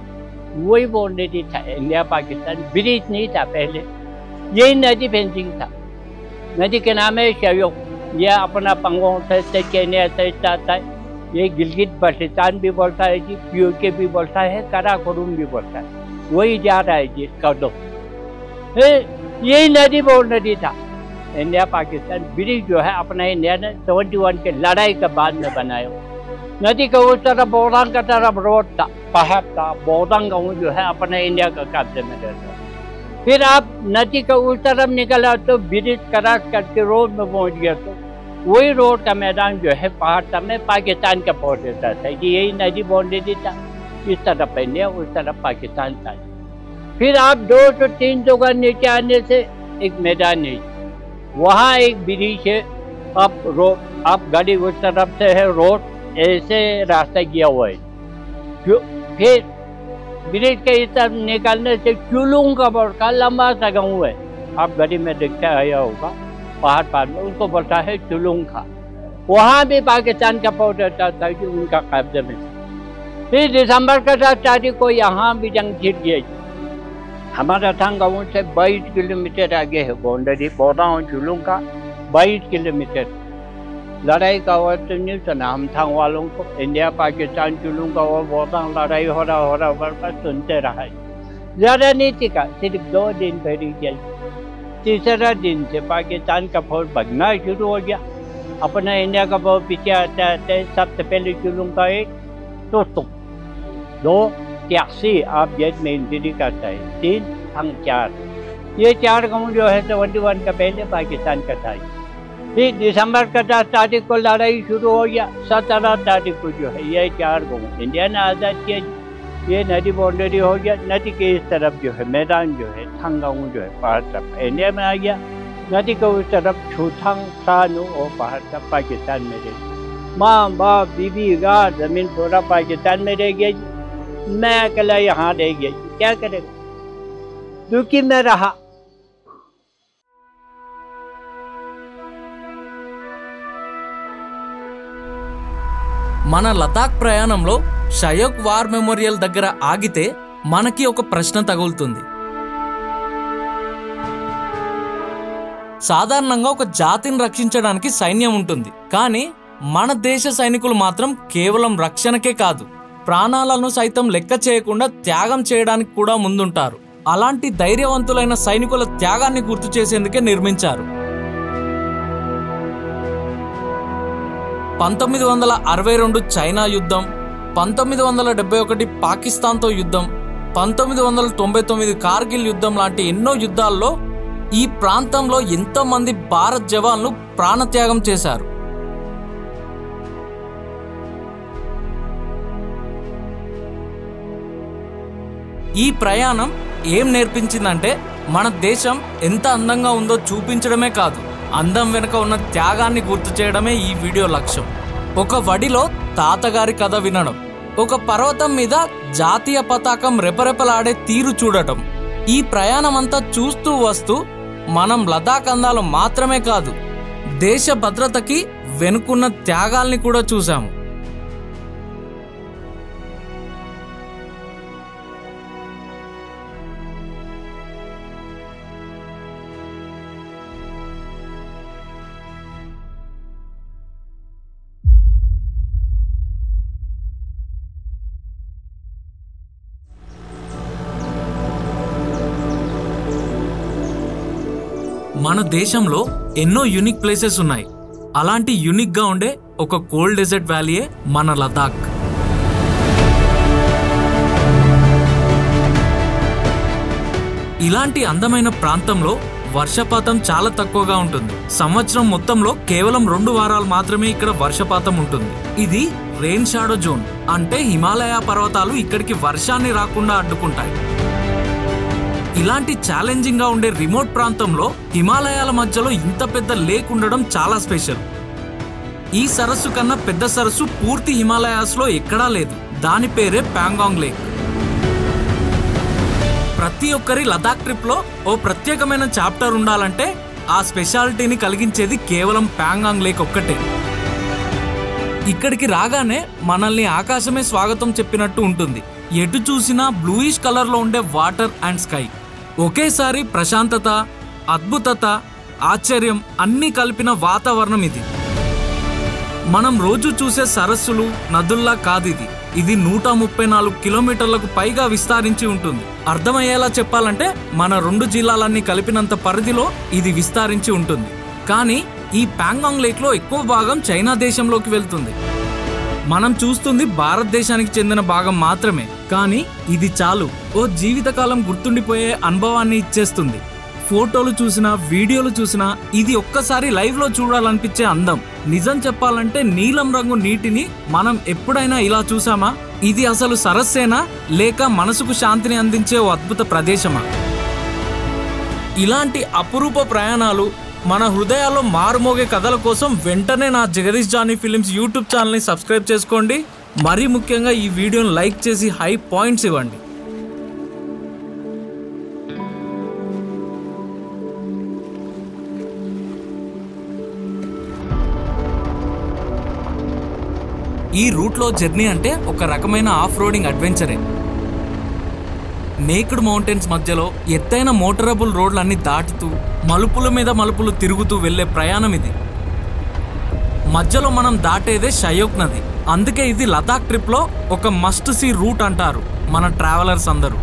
वही बाउंड्री था। इंडिया पाकिस्तान ब्रिज नहीं था पहले, यही नदी फेंसिंग था। नदी के नाम है शयोक। यह अपना पंगों से केन्या से आता है। ये गिलगित बल्टिस्तान भी बोलता है जी, POK भी बोलता है, काराकोरम भी बोलता है। वही जा रहा है जी कदम। यही नदी बाउंड्री था। इंडिया पाकिस्तान ब्रिज जो है अपना इंडिया ने 71 के लड़ाई के बाद में बनाया। नदी के उस तरफ बोरदांग का तरफ रोड था, पहाड़ था। बोरदांग गाँव जो है अपना इंडिया का कब्जे में रहता है। फिर आप नदी के उस तरफ निकला तो ब्रिज क्रॉस करके रोड में पहुंच गया, तो वही रोड का मैदान जो है पहाड़ था में पाकिस्तान का पहुंच देता था कि यही नदी बाउंड्री था। इस तरफ इंडिया, उस तरफ पाकिस्तान था। फिर आप 200-300 का नीचे आने से एक मैदान है, वहाँ एक ब्रिज है। आप गाड़ी उस तरफ से है, रोड ऐसे रास्ता किया हुआ है। फिर ब्रिज के इस तरफ निकालने से चुलूंग का बड़का लंबा सा गाँव है, आप गाड़ी में देखते आया होगा, पहाड़ में, उसको बोलता है चुलूंग का। वहाँ भी पाकिस्तान का पहुँच रहता था कि उनका कब्जे में। फिर दिसंबर का 7 तारीख को यहाँ भी जंग जीत गया। हमारा थांग गाँव से 22 किलोमीटर आगे है बाउंड्री, बोरदांग चुलूंग का 22 किलोमीटर। लड़ाई का वक्त नहीं सुना हम थांग वालों को। इंडिया पाकिस्तान चुलूंग का और बोरदांग लड़ाई हो रहा बस सुनते रहा। ज़्यादा नहीं टिका, सिर्फ 2 दिन पहले चल। तीसरा दिन से पाकिस्तान का फौज भगना शुरू हो गया। अपना इंडिया का फौज पीछे आता है। सबसे पहले चुलूंग का एक तो 2 83 आप जेट में एंट्री करता है। 3 हम 4, ये 4 गाँव जो है 71 का पहले पाकिस्तान का था। फिर दिसंबर का 10 तारीख को लड़ाई शुरू हो गया। 17 तारीख को जो है ये 4 गाँव इंडिया ने आज़ाद किया। ये नदी बाउंड्री हो गया। नदी के इस तरफ जो है मैदान जो है थांग गाँव जो है पहाड़ तरफ इंडिया में आ गया। नदी के उस तरफ छूथांग सानू और पहाड़ तरफ पाकिस्तान में रह। माँ बाप बीबी गाँ जमीन पूरा पाकिस्तान में रह गया। मैं अकेला यहाँ रह गया, क्या करेगा, दुखी में रहा। మన లదాఖ్ ప్రయాణంలో షయోక్ వార్ మెమోరియల్ దగ్గర ఆగితే మనకి ఒక ప్రశ్న తగులుతుంది. సాధారణంగా ఒక జాతిని రక్షించడానికి సైన్యం ఉంటుంది, కానీ మన దేశ సైనికులు మాత్రం కేవలం రక్షణకే కాదు, ప్రాణాలను సైతం లెక్క చేయకుండా త్యాగం చేయడానికి కూడా ముందుంటారు. అలాంటి ధైర్యవంతులైన సైనికుల త్యాగాన్ని గుర్తు చేసేందుకే నిర్మించారు. 1962 చైనా యుద్ధం, 1971 పాకిస్తాన్తో యుద్ధం, 1999 కార్గిల్ యుద్ధం లాంటి ఎన్నో యుద్ధాల్లో ఈ ప్రాంతంలో ఎంతో మంది భారత్ జవాన్లు ప్రాణత్యాగం చేశారు. ఈ ప్రయాణం ఏం నేర్పించిందంటే మన దేశం ఎంత అందంగా ఉందో చూపించడమే కాదు, అందం వెనుక ఉన్న త్యాగాన్ని గుర్తు చేయడమే ఈ వీడియో లక్ష్యం. ఒక వడిలో తాతగారి కథ వినడం, ఒక పర్వతం మీద జాతీయ పతాకం రెపరెపలాడే తీరు చూడటం, ఈ ప్రయాణం అంతా చూస్తూ వస్తూ మనం లదాఖ్ అందాలు మాత్రమే కాదు, దేశ భద్రతకి వెనుకున్న త్యాగాల్ని కూడా చూసాము. మన దేశంలో ఎన్నో యూనిక్ ప్లేసెస్ ఉన్నాయి. అలాంటి యూనిక్ గా ఉండే ఒక కోల్డ్ డెజర్ట్ వ్యాలీయే మన లదాఖ్. ఇలాంటి అందమైన ప్రాంతంలో వర్షపాతం చాలా తక్కువగా ఉంటుంది. సంవత్సరం మొత్తంలో కేవలం 2 వారాలు మాత్రమే ఇక్కడ వర్షపాతం ఉంటుంది. ఇది రెయిన్ షాడో జోన్, అంటే హిమాలయ పర్వతాలు ఇక్కడికి వర్షాన్ని రాకుండా అడ్డుకుంటాయి. ఇలాంటి ఛాలెంజింగ్ గా ఉండే రిమోట్ ప్రాంతంలో హిమాలయాల మధ్యలో ఇంత పెద్ద లేక్ ఉండడం చాలా స్పెషల్. ఈ సరస్సు కన్నా పెద్ద సరస్సు పూర్తి హిమాలయాస్ లో ఎక్కడా లేదు. దాని పేరే ప్యాంగాంగ్ లేక్. ప్రతి ఒక్కరి లదాఖ్ ట్రిప్ లో ఓ ప్రత్యేకమైన చాప్టర్ ఉండాలంటే ఆ స్పెషాలిటీని కలిగించేది కేవలం ప్యాంగాంగ్ లేక్ ఒక్కటే. ఇక్కడికి రాగానే మనల్ని ఆకాశమే స్వాగతం చెప్పినట్టు ఉంటుంది. ఎటు చూసినా బ్లూయిష్ కలర్ లో ఉండే వాటర్ అండ్ స్కై, ఒకేసారి ప్రశాంతత, అద్భుతత, ఆశ్చర్యం అన్నీ కలిపిన వాతావరణం ఇది. మనం రోజు చూసే సరస్సులు, నదుల్లా కాదిది. ఇది 134 కిలోమీటర్లకు పైగా విస్తరించి ఉంటుంది. అర్థమయ్యేలా చెప్పాలంటే మన 2 జిల్లాలన్నీ కలిపినంత పరిధిలో ఇది విస్తరించి ఉంటుంది. కానీ ఈ ప్యాంగాంగ్ లేక్ లో ఎక్కువ భాగం చైనా దేశంలోకి వెళ్తుంది. మనం చూస్తుంది భారతదేశానికి చెందిన భాగం మాత్రమే. కానీ ఇది చాలు, ఓ జీవితకాలం గుర్తుండిపోయే అనుభవాన్ని ఇచ్చేస్తుంది. ఫోటోలు చూసినా, వీడియోలు చూసినా ఇది ఒక్కసారి లైవ్ లో చూడాలనిపించే అందం. నిజం చెప్పాలంటే నీలం రంగు నీటిని మనం ఎప్పుడైనా ఇలా చూసామా? ఇది అసలు సరస్సేనా లేక మనసుకు శాంతిని అందించే ఓ అద్భుత ప్రదేశమా? ఇలాంటి అపురూప ప్రయాణాలు, మన హృదయాల్లో మారుమోగే కథల కోసం వెంటనే నా జగదీష్ జానీ ఫిలిమ్స్ యూట్యూబ్ ఛానల్ని సబ్స్క్రైబ్ చేసుకోండి. మరీ ముఖ్యంగా ఈ వీడియోని లైక్ చేసి హై పాయింట్స్ ఇవ్వండి. ఈ రూట్లో జర్నీ అంటే ఒక రకమైన ఆఫ్ రోడింగ్ అడ్వెంచరే. నేక్డ్ మౌంటైన్స్ మధ్యలో ఎత్తైన మోటరబుల్ రోడ్లన్నీ దాటుతూ మలుపుల మీద మలుపులు తిరుగుతూ వెళ్లే ప్రయాణం ఇది. మధ్యలో మనం దాటేదే షయోక్ నది. అందుకే ఇది లదాఖ్ ట్రిప్ లో ఒక మస్ట్ సీ రూట్ అంటారు మన ట్రావెలర్స్ అందరూ.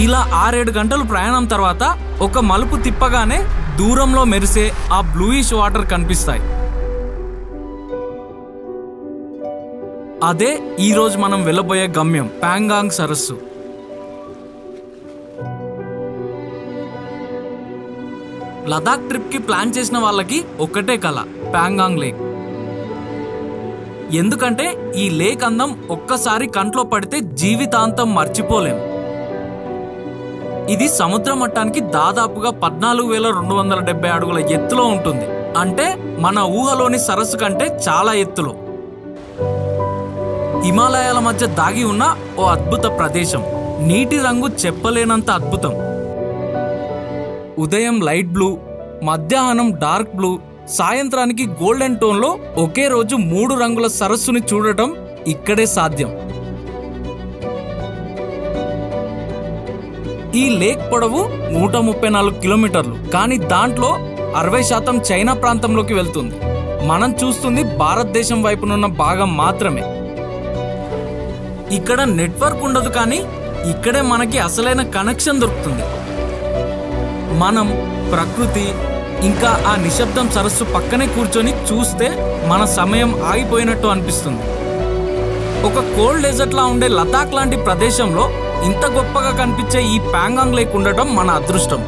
ఇలా 6-7 గంటలు ప్రయాణం తర్వాత ఒక మలుపు తిప్పగానే దూరంలో మెరిసే ఆ బ్లూయిష్ వాటర్ కనిపిస్తాయి. అదే ఈరోజు మనం వెళ్ళబోయే గమ్యం, ప్యాంగాంగ్ సరస్సు. లదాఖ్ ట్రిప్ కి ప్లాన్ చేసిన వాళ్ళకి ఒకటే కల, ప్యాంగాంగ్ లేక్. ఎందుకంటే ఈ లేక్ అందం ఒక్కసారి కంట్లో పడితే జీవితాంతం మర్చిపోలేం. ఇది సముద్ర మట్టానికి దాదాపుగా 14,270 అడుగుల ఎత్తులో ఉంటుంది. అంటే మన ఊహలోని సరస్సు కంటే చాలా ఎత్తులో. హిమాలయాల మధ్య దాగి ఉన్న ఓ అద్భుత ప్రదేశం. నీటి రంగు చెప్పలేనంత అద్భుతం. ఉదయం లైట్ బ్లూ, మధ్యాహ్నం డార్క్ బ్లూ, సాయంత్రానికి గోల్డెన్ టోన్లో ఒకే రోజు 3 రంగుల సరస్సుని చూడటం ఇక్కడే సాధ్యం. ఈ లేక్ పొడవు 134 కిలోమీటర్లు. కానీ దాంట్లో 60% చైనా ప్రాంతంలోకి వెళ్తుంది. మనం చూస్తుంది భారతదేశం వైపునున్న భాగం మాత్రమే. ఇక్కడ నెట్వర్క్ ఉండదు, కానీ ఇక్కడే మనకి అసలైన కనెక్షన్ దొరుకుతుంది. మనం ప్రకృతి ఇంకా ఆ నిశ్శబ్దం సరస్సు పక్కనే కూర్చొని చూస్తే మన సమయం ఆగిపోయినట్టు అనిపిస్తుంది. ఒక కోల్డ్ డెజర్ట్ లా ఉండే లదాఖ్ లాంటి ప్రదేశంలో ఇంత గొప్పగా కనిపించే ఈ ప్యాంగాంగ్ లేక్ ఉండటం మన అదృష్టం.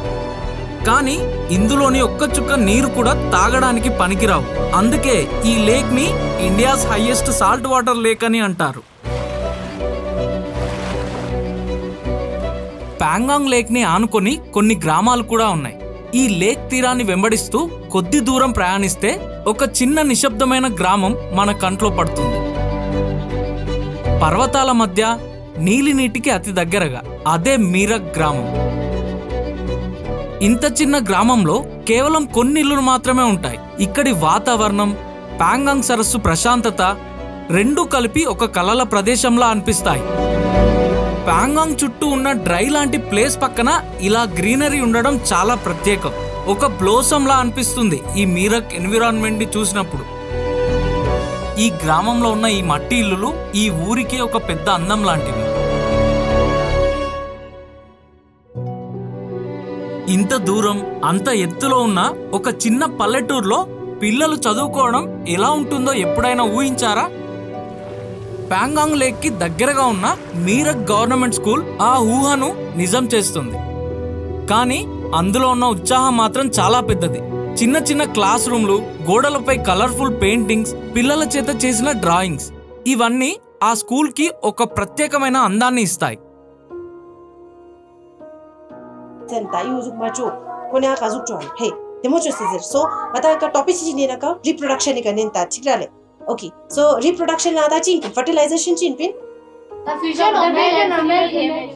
కానీ ఇందులోని ఒక్క చుక్క నీరు కూడా తాగడానికి పనికిరావు. అందుకే ఈ లేక్ ని India's highest salt water lake అని అంటారు. పాంగాంగ్ లేక్ ని ఆనుకొని కొన్ని గ్రామాలు కూడా ఉన్నాయి. ఈ లేక్ తీరాన్ని వెంబడిస్తూ కొద్ది దూరం ప్రయాణిస్తే ఒక చిన్న నిశ్శబ్దమైన గ్రామం మన కంట్లో పడుతుంది. పర్వతాల మధ్య నీలి నీటికి అతి దగ్గరగా అదే మీరక్ గ్రామం. ఇంత చిన్న గ్రామంలో కేవలం కొన్ని ఇళ్లు మాత్రమే ఉంటాయి. ఇక్కడి వాతావరణం, పాంగాంగ్ సరస్సు ప్రశాంతత రెండూ కలిపి ఒక కలల ప్రదేశంలా అనిపిస్తాయి. పాంగాంగ్ చుట్టూ ఉన్న డ్రై లాంటి ప్లేస్ పక్కన ఇలా గ్రీనరీ ఉండడం చాలా ప్రత్యేకం. ఒక బ్లోసమ్ లా అనిపిస్తుంది ఈ మీరక్ ఎన్విరాన్మెంట్ ని చూసినప్పుడు. ఈ గ్రామంలో ఉన్న ఈ మట్టి ఇల్లులు ఈ ఊరికి ఒక పెద్ద అందం లాంటివి. ఇంత దూరం అంత ఎత్తులో ఉన్న ఒక చిన్న పల్లెటూరులో పిల్లలు చదువుకోవడం ఎలా ఉంటుందో ఎప్పుడైనా ఊహించారా? పాంగాంగ్ లేక్ కి దగ్గరగా ఉన్న మీరక్ గవర్నమెంట్ స్కూల్ ఆ ఊహను నిజం చేస్తుంది. కానీ అందులో ఉన్న ఉత్సాహం మాత్రం చాలా పెద్దది. చిన్న చిన్న క్లాస్ రూమ్లు, గోడలపై కలర్ఫుల్ పెయింటింగ్స్, పిల్లల చేత చేసిన డ్రాయింగ్స్, ఇవన్నీ ఆ స్కూల్ కి ఒక ప్రత్యేకమైన అందాన్ని ఇస్తాయి. Okay, so reproduction nada chin fertilization chin pin The future of the milk and milk image.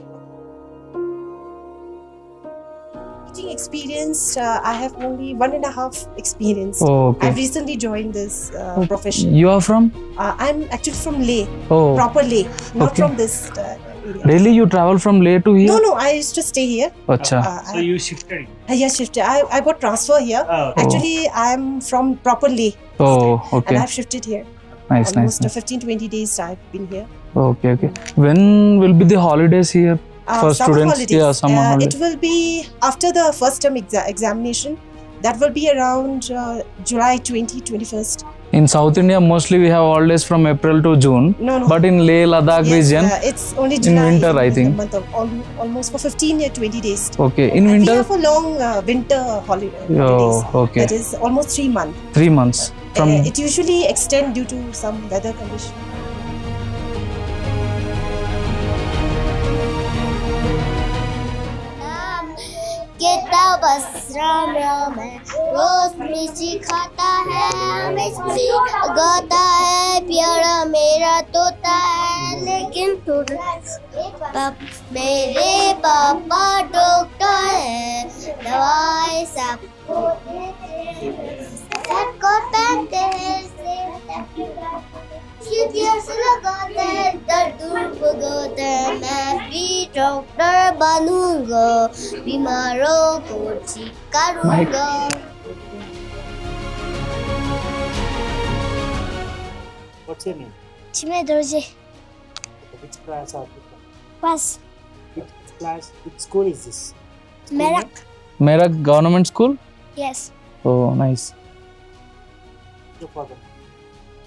teaching experience. I have only 1.5 experience. Oh, okay. I've recently joined this profession. You are from? I'm actually from Leh. Oh. Proper Leh, not Okay. from this area. Daily you travel from Leh to here? No, I used to stay here. Acha. So you shifted? Yeah, shifted. I got transfer here. Okay. Actually, I'm from proper Leh. Oh, And okay. I've shifted here. Nice, nice. Almost nice. 15-20 days I've been here. Okay, okay. When will be the holidays here for Summer students? holidays. Yeah, summer holidays. It will be after the first term examination. That will be around July 21st. In South India, mostly we have holidays from April to June. No. But in Leh Ladakh Yes, region, it's only July. winter, I think. The month of almost for 15-20 days. okay. In We winter, have a long winter holidays. oh, okay. That is almost 3 months. 3 months from. It usually extends due to some weather condition. किताब राम राम है, रोज मिर्ची खाता है, मिर्ची गाता है, प्यारा मेरा तोता है, लेकिन मेरे पापा डॉक्टर है, दवाई सबको देते हैं, सबको पहनते हैं, लगाते हैं, दर्द भगाते हैं, मैं भी डॉक्टर बनूंगा, बीमारों को ठीक करूंगा. What's your name? Chime Dorje. Which class are you from? Pass. Which class? Which school is this? Merak. Merak Government School? Yes. Oh, nice. Your father?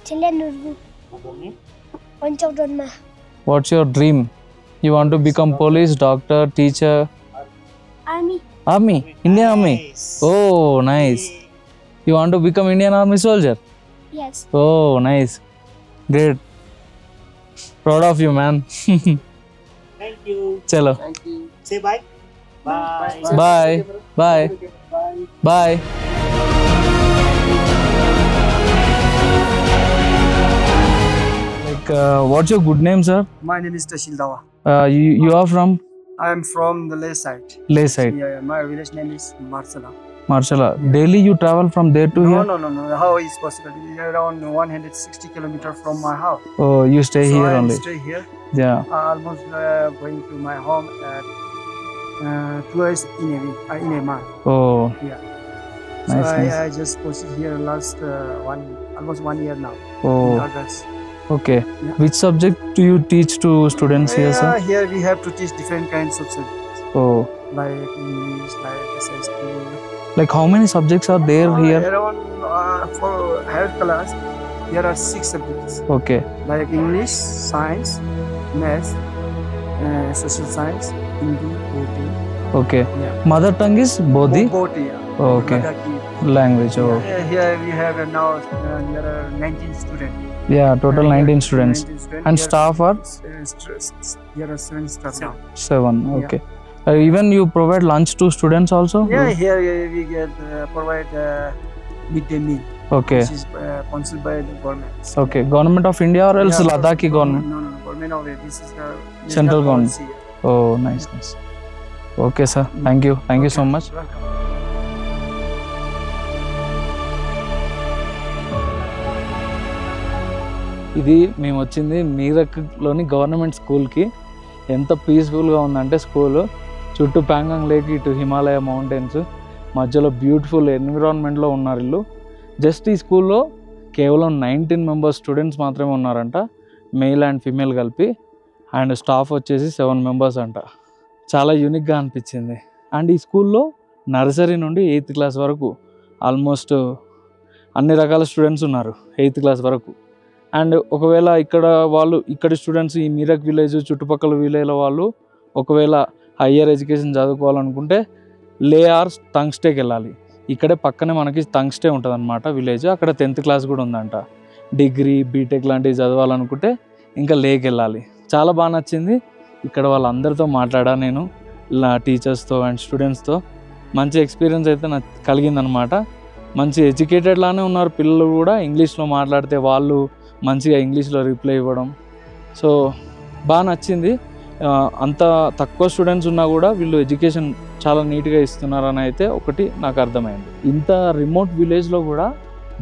Chile Nurgu. Mother name? Panchadonma. What's your dream? You want to become police, doctor, teacher? Army. Army? Indian Army? Nice. Oh, nice. You want to become Indian Army soldier? Yes. Oh, nice. Great. Proud of you, man. Thank you. Chalo. Thank you. Say bye. Bye. Bye. Bye. Bye. Like, what's your good name, sir? My name is Tashil Dawa. You are from I am from the Leh side. Leh side. Yeah, my village name is Marsala. Marshala. Daily you travel from there to here? No. How is possible? It is around 160 kilometers from my house. Oh, you stay So here I only? stay here. Yeah. Almost going to my home at twice in a week, in a month. Oh. Yeah. Nice, So nice. I just posted here last almost 1 year now. Oh. In August. Okay. Yeah. Which subject do you teach to students here, sir? Here we have to teach different kinds of subjects. Oh. Like English, like SST. Like how many subjects are there here? Around for higher class, there are 6 subjects. Okay. Like English, Science, Math, Social Science, Hindi, Urdu, Okay. Mother tongue is Bodhi? Bodhi. Okay. Language. Oh. Here we have now there are 19 students. Yeah, total 19 students. And Here staff are? There are 7 staff now. 7. Okay. Even you provide lunch to students also? Yeah, here we get provide midday meal. Okay. This is sponsored by the government. Okay. Government of India or else Ladakhi government? No, government of it. This is the Central government. policy. Oh, nice. Okay, sir. Thank you. Thank you so much. Welcome. ఇది మేము వచ్చింది మీరక్లోని government స్కూల్కి. ఎంత పీస్ఫుల్గా ఉందంటే school, చుట్టూ Pangong lake, ఇటు Himalaya mountains, మధ్యలో బ్యూటిఫుల్ ఎన్విరాన్మెంట్లో ఉన్నారు వీళ్ళు. జస్ట్ ఈ స్కూల్లో కేవలం 19 మెంబర్స్ స్టూడెంట్స్ మాత్రమే ఉన్నారంట, మెయిల్ అండ్ ఫీమేల్ కలిపి. అండ్ స్టాఫ్ వచ్చేసి 7 మెంబర్స్ అంట. చాలా యూనిక్గా అనిపించింది. అండ్ ఈ స్కూల్లో నర్సరీ నుండి 8th క్లాస్ వరకు ఆల్మోస్ట్ అన్ని రకాల స్టూడెంట్స్ ఉన్నారు 8th క్లాస్ వరకు. అండ్ ఒకవేళ ఇక్కడ స్టూడెంట్స్ ఈ మీరక్ విలేజ్ చుట్టుపక్కల విలేజ్ల వాళ్ళు ఒకవేళ హయ్యర్ ఎడ్యుకేషన్ చదువుకోవాలనుకుంటే లే ఆర్ తంగ్స్టేకి వెళ్ళాలి. ఇక్కడే పక్కనే మనకి తంగ్స్టే ఉంటుంది అనమాట విలేజ్. అక్కడ 10th క్లాస్ కూడా ఉందంట. డిగ్రీ బీటెక్ లాంటివి చదవాలనుకుంటే ఇంకా లేకి వెళ్ళాలి. చాలా బాగా నచ్చింది. ఇక్కడ వాళ్ళందరితో మాట్లాడా నేను, టీచర్స్తో అండ్ స్టూడెంట్స్తో. మంచి ఎక్స్పీరియన్స్ అయితే నాకు కలిగిందనమాట. మంచి ఎడ్యుకేటెడ్ లానే ఉన్నారు పిల్లలు కూడా. ఇంగ్లీష్లో మాట్లాడితే వాళ్ళు మంచిగా ఇంగ్లీష్లో రిప్లై ఇవ్వడం. సో బాగా నచ్చింది. అంత తక్కువ స్టూడెంట్స్ ఉన్నా కూడా వీళ్ళు ఎడ్యుకేషన్ చాలా నీట్గా ఇస్తున్నారని అయితే ఒకటి నాకు అర్థమైంది. ఇంత రిమోట్ విలేజ్లో కూడా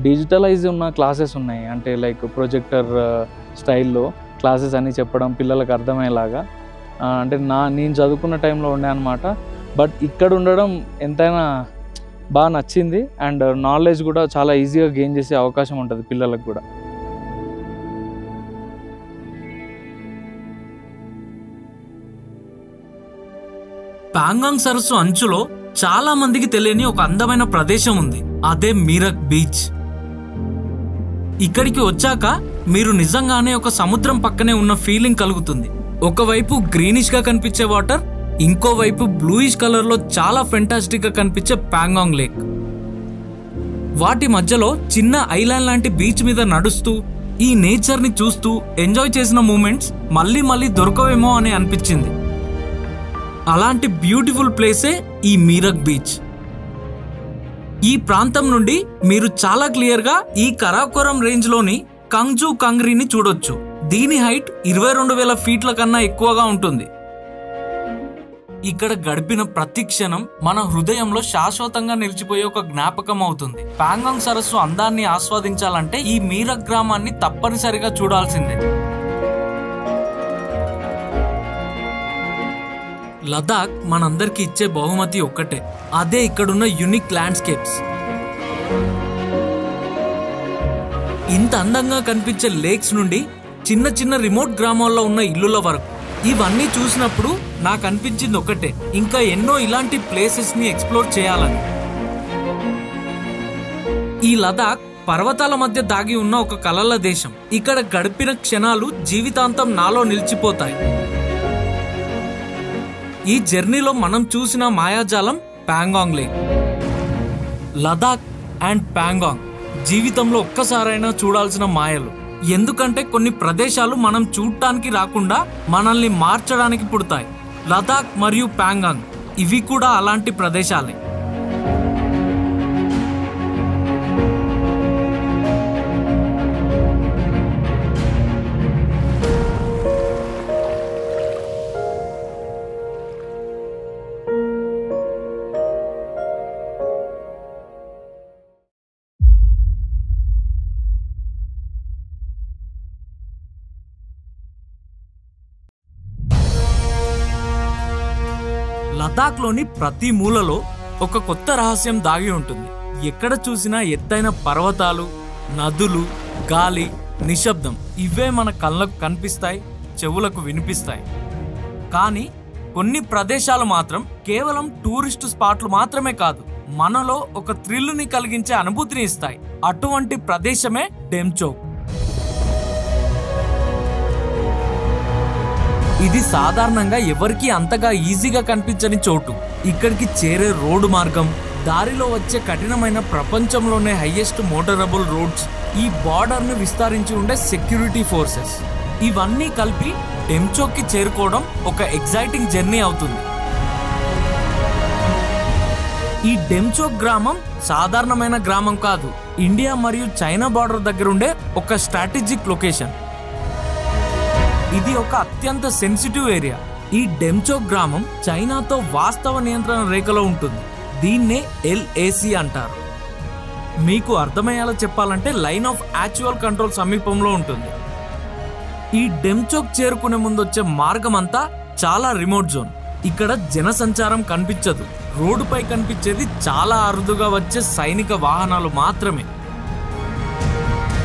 డిజిటలైజ్ ఉన్న క్లాసెస్ ఉన్నాయి. అంటే లైక్ ప్రొజెక్టర్ స్టైల్లో క్లాసెస్ అన్నీ చెప్పడం పిల్లలకు అర్థమయ్యేలాగా. అంటే నేను చదువుకున్న టైంలో ఉండే అనమాట. బట్ ఇక్కడ ఉండడం ఎంతైనా బాగా నచ్చింది. అండ్ నాలెడ్జ్ కూడా చాలా ఈజీగా గెయిన్ చేసే అవకాశం ఉంటుంది పిల్లలకు కూడా. పాంగాంగ్ సరస్సు అంచులో చాలా మందికి తెలియని ఒక అందమైన ప్రదేశం ఉంది. అదే మీరక్ బీచ్. ఇక్కడికి వచ్చాక మీరు నిజంగానే ఒక సముద్రం పక్కనే ఉన్న ఫీలింగ్ కలుగుతుంది. ఒకవైపు గ్రీనిష్ గా కనిపించే వాటర్, ఇంకోవైపు బ్లూయిష్ కలర్ లో చాలా ఫెంటాస్టిక్ గా కనిపించే పాంగాంగ్ లేక్. వాటి మధ్యలో చిన్న ఐలాండ్ లాంటి బీచ్ మీద నడుస్తూ ఈ నేచర్ ని చూస్తూ ఎంజాయ్ చేసిన మూమెంట్స్ మళ్ళీ మళ్ళీ దొరకవేమో అని అనిపించింది. అలాంటి బ్యూటిఫుల్ ప్లేసే ఈ మీరక్ బీచ్. ఈ ప్రాంతం నుండి మీరు చాలా క్లియర్ గా ఈ కరాకోరం రేంజ్ లోని కంగ్జూ కంగ్రీని చూడొచ్చు. దీని హైట్ 22,000 ఫీట్ల కన్నా ఎక్కువగా ఉంటుంది. ఇక్కడ గడిపిన ప్రతి క్షణం మన హృదయంలో శాశ్వతంగా నిలిచిపోయే ఒక జ్ఞాపకం అవుతుంది. పాంగాంగ్ సరస్సు అందాన్ని ఆస్వాదించాలంటే ఈ మీరక్ గ్రామాన్ని తప్పనిసరిగా చూడాల్సిందే. లదాఖ్ మనందరికి ఇచ్చే బహుమతి ఒక్కటే, అదే ఇక్కడున్న యూనిక్ ల్యాండ్స్కేప్స్. ఇంత అందంగా కనిపించే లేక్స్ నుండి చిన్న చిన్న రిమోట్ గ్రామాల్లో ఉన్న ఇల్లుల వరకు ఇవన్నీ చూసినప్పుడు నాకు అనిపించింది ఒకటే, ఇంకా ఎన్నో ఇలాంటి ప్లేసెస్ ని ఎక్స్ప్లోర్ చేయాలని. ఈ లదాఖ్ పర్వతాల మధ్య దాగి ఉన్న ఒక కలల దేశం. ఇక్కడ గడిపిన క్షణాలు జీవితాంతం నాలో నిలిచిపోతాయి. ఈ జర్నీలో మనం చూసిన మాయాజాలం పాంగాంగ్ లేక్. లదాఖ్ అండ్ పాంగాంగ్ జీవితంలో ఒక్కసారైనా చూడాల్సిన మాయలు. ఎందుకంటే కొన్ని ప్రదేశాలు మనం చూడటానికి రాకుండా మనల్ని మార్చడానికి పుడతాయి. లదాఖ్ మరియు పాంగాంగ్ ఇవి కూడా అలాంటి ప్రదేశాలే. లదాఖ్లోని ప్రతి మూలలో ఒక కొత్త రహస్యం దాగి ఉంటుంది. ఎక్కడ చూసినా ఎత్తైన పర్వతాలు, నదులు, గాలి, నిశ్శబ్దం ఇవే మన కళ్ళకు కనిపిస్తాయి, చెవులకు వినిపిస్తాయి. కానీ కొన్ని ప్రదేశాలు మాత్రం కేవలం టూరిస్టు స్పాట్లు మాత్రమే కాదు, మనలో ఒక థ్రిల్ని కలిగించే అనుభూతిని ఇస్తాయి. అటువంటి ప్రదేశమే డెమ్చోక్. ఇది సాధారణంగా ఎవరికి అంతగా ఈజీగా కనిపించని చోటు. ఇక్కడికి చేరే రోడ్డు మార్గం, దారిలో వచ్చే కఠినమైన ప్రపంచంలోనే హైయెస్ట్ మోటరబుల్ రోడ్స్, ఈ బార్డర్ ను విస్తరించి ఉండే సెక్యూరిటీ ఫోర్సెస్, ఇవన్నీ కలిపి డెమ్చోక్ కి చేరుకోవడం ఒక ఎగ్జైటింగ్ జర్నీ అవుతుంది. ఈ డెమ్చోక్ గ్రామం సాధారణమైన గ్రామం కాదు. ఇండియా మరియు చైనా బార్డర్ దగ్గర ఉండే ఒక స్ట్రాటజిక్ లొకేషన్. ఇది ఒక అత్యంత సెన్సిటివ్ ఏరియా. ఈ డెమ్చోక్ గ్రామం చైనాతో వాస్తవ నియంత్రణ రేఖలో ఉంటుంది. దీన్నే LAC అంటారు. మీకు అర్థమయ్యేలా చెప్పాలంటే లైన్ ఆఫ్ యాక్చువల్ కంట్రోల్ సమీపంలో ఉంటుంది. ఈ డెమ్చోక్ చేరుకునే ముందు వచ్చే మార్గం అంతా చాలా రిమోట్ జోన్. ఇక్కడ జనసంచారం కనిపించదు. రోడ్డుపై కనిపించేది చాలా అరుదుగా వచ్చే సైనిక వాహనాలు మాత్రమే.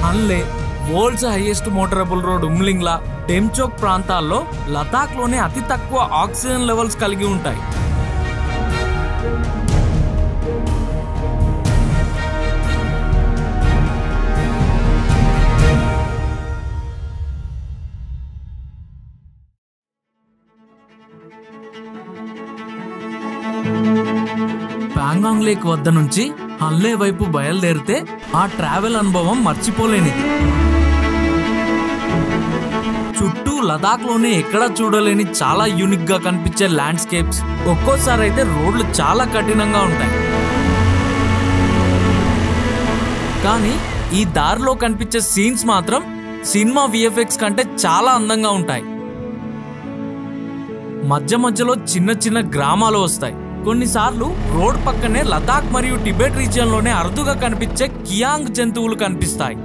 Hanle, world's highest motorable road Umlingla, Demchok ప్రాంతాల్లో లదాఖ్లోనే అతి తక్కువ ఆక్సిజన్ లెవెల్స్ కలిగి ఉంటాయి. పాంగాంగ్ లేక్ వద్ద నుంచి హన్లే వైపు బయలుదేరితే ఆ ట్రావెల్ అనుభవం మర్చిపోలేనిది. చుట్టూ లదాఖ్ లోనే ఎక్కడా చూడలేని చాలా యూనిక్ గా కనిపించే ల్యాండ్స్కేప్స్. ఒక్కోసారి అయితే రోడ్లు చాలా కఠినంగా ఉంటాయి, కానీ ఈ దారిలో కనిపించే సీన్స్ మాత్రం సినిమా VFX కంటే చాలా అందంగా ఉంటాయి. మధ్య మధ్యలో చిన్న చిన్న గ్రామాలు వస్తాయి. కొన్నిసార్లు రోడ్ పక్కనే లదాఖ్ మరియు టిబెట్ రీజియన్ లోనే అరుదుగా కనిపించే కియాంగ్ జంతువులు కనిపిస్తాయి.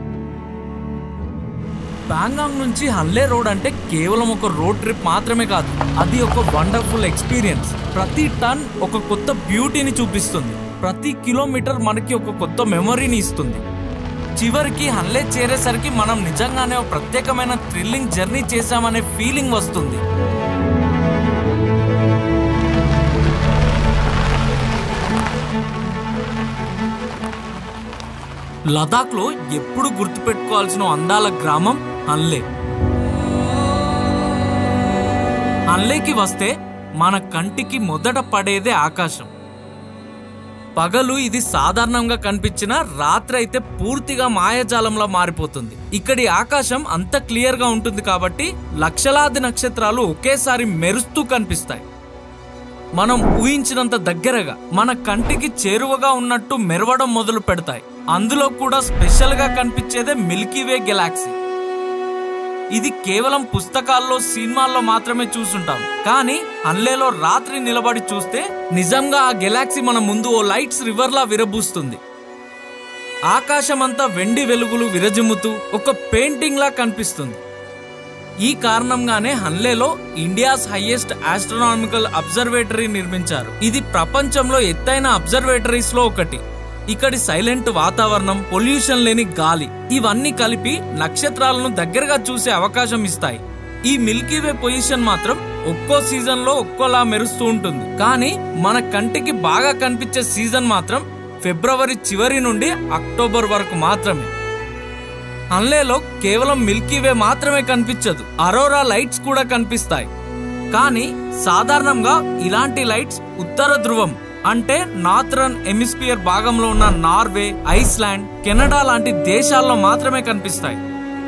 పాంగాంగ్ నుంచి హన్లే రోడ్ అంటే కేవలం ఒక రోడ్ ట్రిప్ మాత్రమే కాదు, అది ఒక వండర్ఫుల్ ఎక్స్పీరియన్స్. ప్రతి టర్న్ ఒక కొత్త బ్యూటీని చూపిస్తుంది, ప్రతి కిలోమీటర్ మనకి ఒక కొత్త మెమరీని ఇస్తుంది. చివరికి హన్లే చేరేసరికి మనం నిజంగానే ఒక ప్రత్యేకమైన థ్రిల్లింగ్ జర్నీ చేశామనే ఫీలింగ్ వస్తుంది. లదాఖ్ లో ఎప్పుడు గుర్తుపెట్టుకోవాల్సిన అందాల గ్రామం హన్లే. హన్లేకి వస్తే మన కంటికి మొదట పడేదే ఆకాశం. పగలు ఇది సాధారణంగా కనిపించిన, రాత్రి అయితే పూర్తిగా మాయాజాలంలా మారిపోతుంది. ఇక్కడి ఆకాశం అంత క్లియర్ గా ఉంటుంది కాబట్టి లక్షలాది నక్షత్రాలు ఒకేసారి మెరుస్తూ కనిపిస్తాయి. మనం ఊహించినంత దగ్గరగా, మన కంటికి చేరువగా ఉన్నట్టు మెరవడం మొదలు పెడతాయి. అందులో కూడా స్పెషల్ గా కనిపించేదే మిల్కీవే గెలాక్సీ. ఇది కేవలం పుస్తకాల్లో, సినిమాల్లో మాత్రమే చూసుంటాం, కానీ హన్లేలో రాత్రి నిలబడి చూస్తే నిజంగా ఆ గెలాక్సీ మన ముందు ఓ లైట్స్ రివర్ లా విరబూస్తుంది. ఆకాశమంతా వెండి వెలుగులు విరజిమ్ముతూ ఒక పెయింటింగ్ లా కనిపిస్తుంది. ఈ కారణంగానే హన్లేలో ఇండియాస్ హైయెస్ట్ ఆస్ట్రోనామికల్ అబ్జర్వేటరీ నిర్మించారు. ఇది ప్రపంచంలో ఎత్తైన అబ్జర్వేటరీస్ లో ఒకటి. ఇక్కడి సైలెంట్ వాతావరణం, పొల్యూషన్ లేని గాలి, ఇవన్నీ కలిపి నక్షత్రాలను దగ్గరగా చూసే అవకాశం ఇస్తాయి. ఈ మిల్కీవే పొజిషన్ మాత్రం ఒక్కో సీజన్ లో ఒక్కోలా మెరుస్తూ ఉంటుంది, కానీ మన కంటికి బాగా కనిపించే సీజన్ మాత్రం ఫిబ్రవరి చివరి నుండి అక్టోబర్ వరకు మాత్రమే. హన్లేలో కేవలం మిల్కీవే మాత్రమే కనిపించదు, అరోరా లైట్స్ కూడా కనిపిస్తాయి. కానీ సాధారణంగా ఇలాంటి లైట్స్ ఉత్తర ధ్రువం అంటే నార్థరన్ హెమిస్ఫియర్ భాగంలో ఉన్న నార్వే, ఐస్లాండ్, కెనడా లాంటి దేశాల్లో మాత్రమే కనిపిస్తాయి.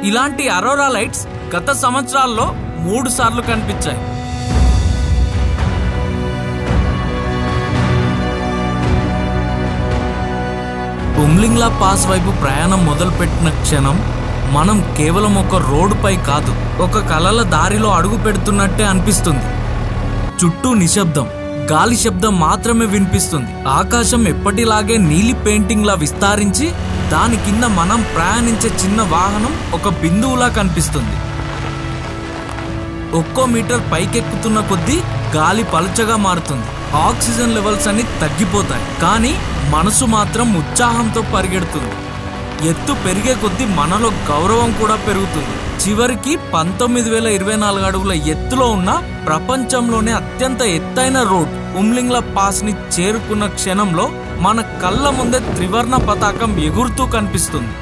ఇలాంటి అరోరా లైట్స్ గత సంవత్సరాల్లో 3 సార్లు కనిపించాయి. ఉమ్లింగ్లా పాస్ వైపు ప్రయాణం మొదలుపెట్టిన క్షణం మనం కేవలం ఒక రోడ్డుపై కాదు, ఒక కలల దారిలో అడుగు పెడుతున్నట్టే అనిపిస్తుంది. చుట్టూ నిశ్శబ్దం, గాలి శబ్దం మాత్రమే వినిపిస్తుంది. ఆకాశం ఎప్పటిలాగే నీలి పెయింటింగ్ లా విస్తరించి దాని కింద మనం ప్రయాణించే చిన్న వాహనం ఒక బిందువులా కనిపిస్తుంది. ఒక్కో మీటర్ పైకెక్కుతున్న కొద్దీ గాలి పలుచగా మారుతుంది, ఆక్సిజన్ లెవెల్స్ అన్ని తగ్గిపోతాయి, కానీ మనసు మాత్రం ఉత్సాహంతో పరిగెడుతుంది. ఎత్తు పెరిగే కొద్దీ మనలో గౌరవం కూడా పెరుగుతుంది. చివరికి 19,024 అడుగుల ఎత్తులో ఉన్న ప్రపంచంలోనే అత్యంత ఎత్తైన రోడ్ ఉమ్లింగ్లా పాస్ ని చేరుకున్న క్షణంలో మన కళ్ళ ముందే త్రివర్ణ పతాకం ఎగురుతూ కనిపిస్తుంది.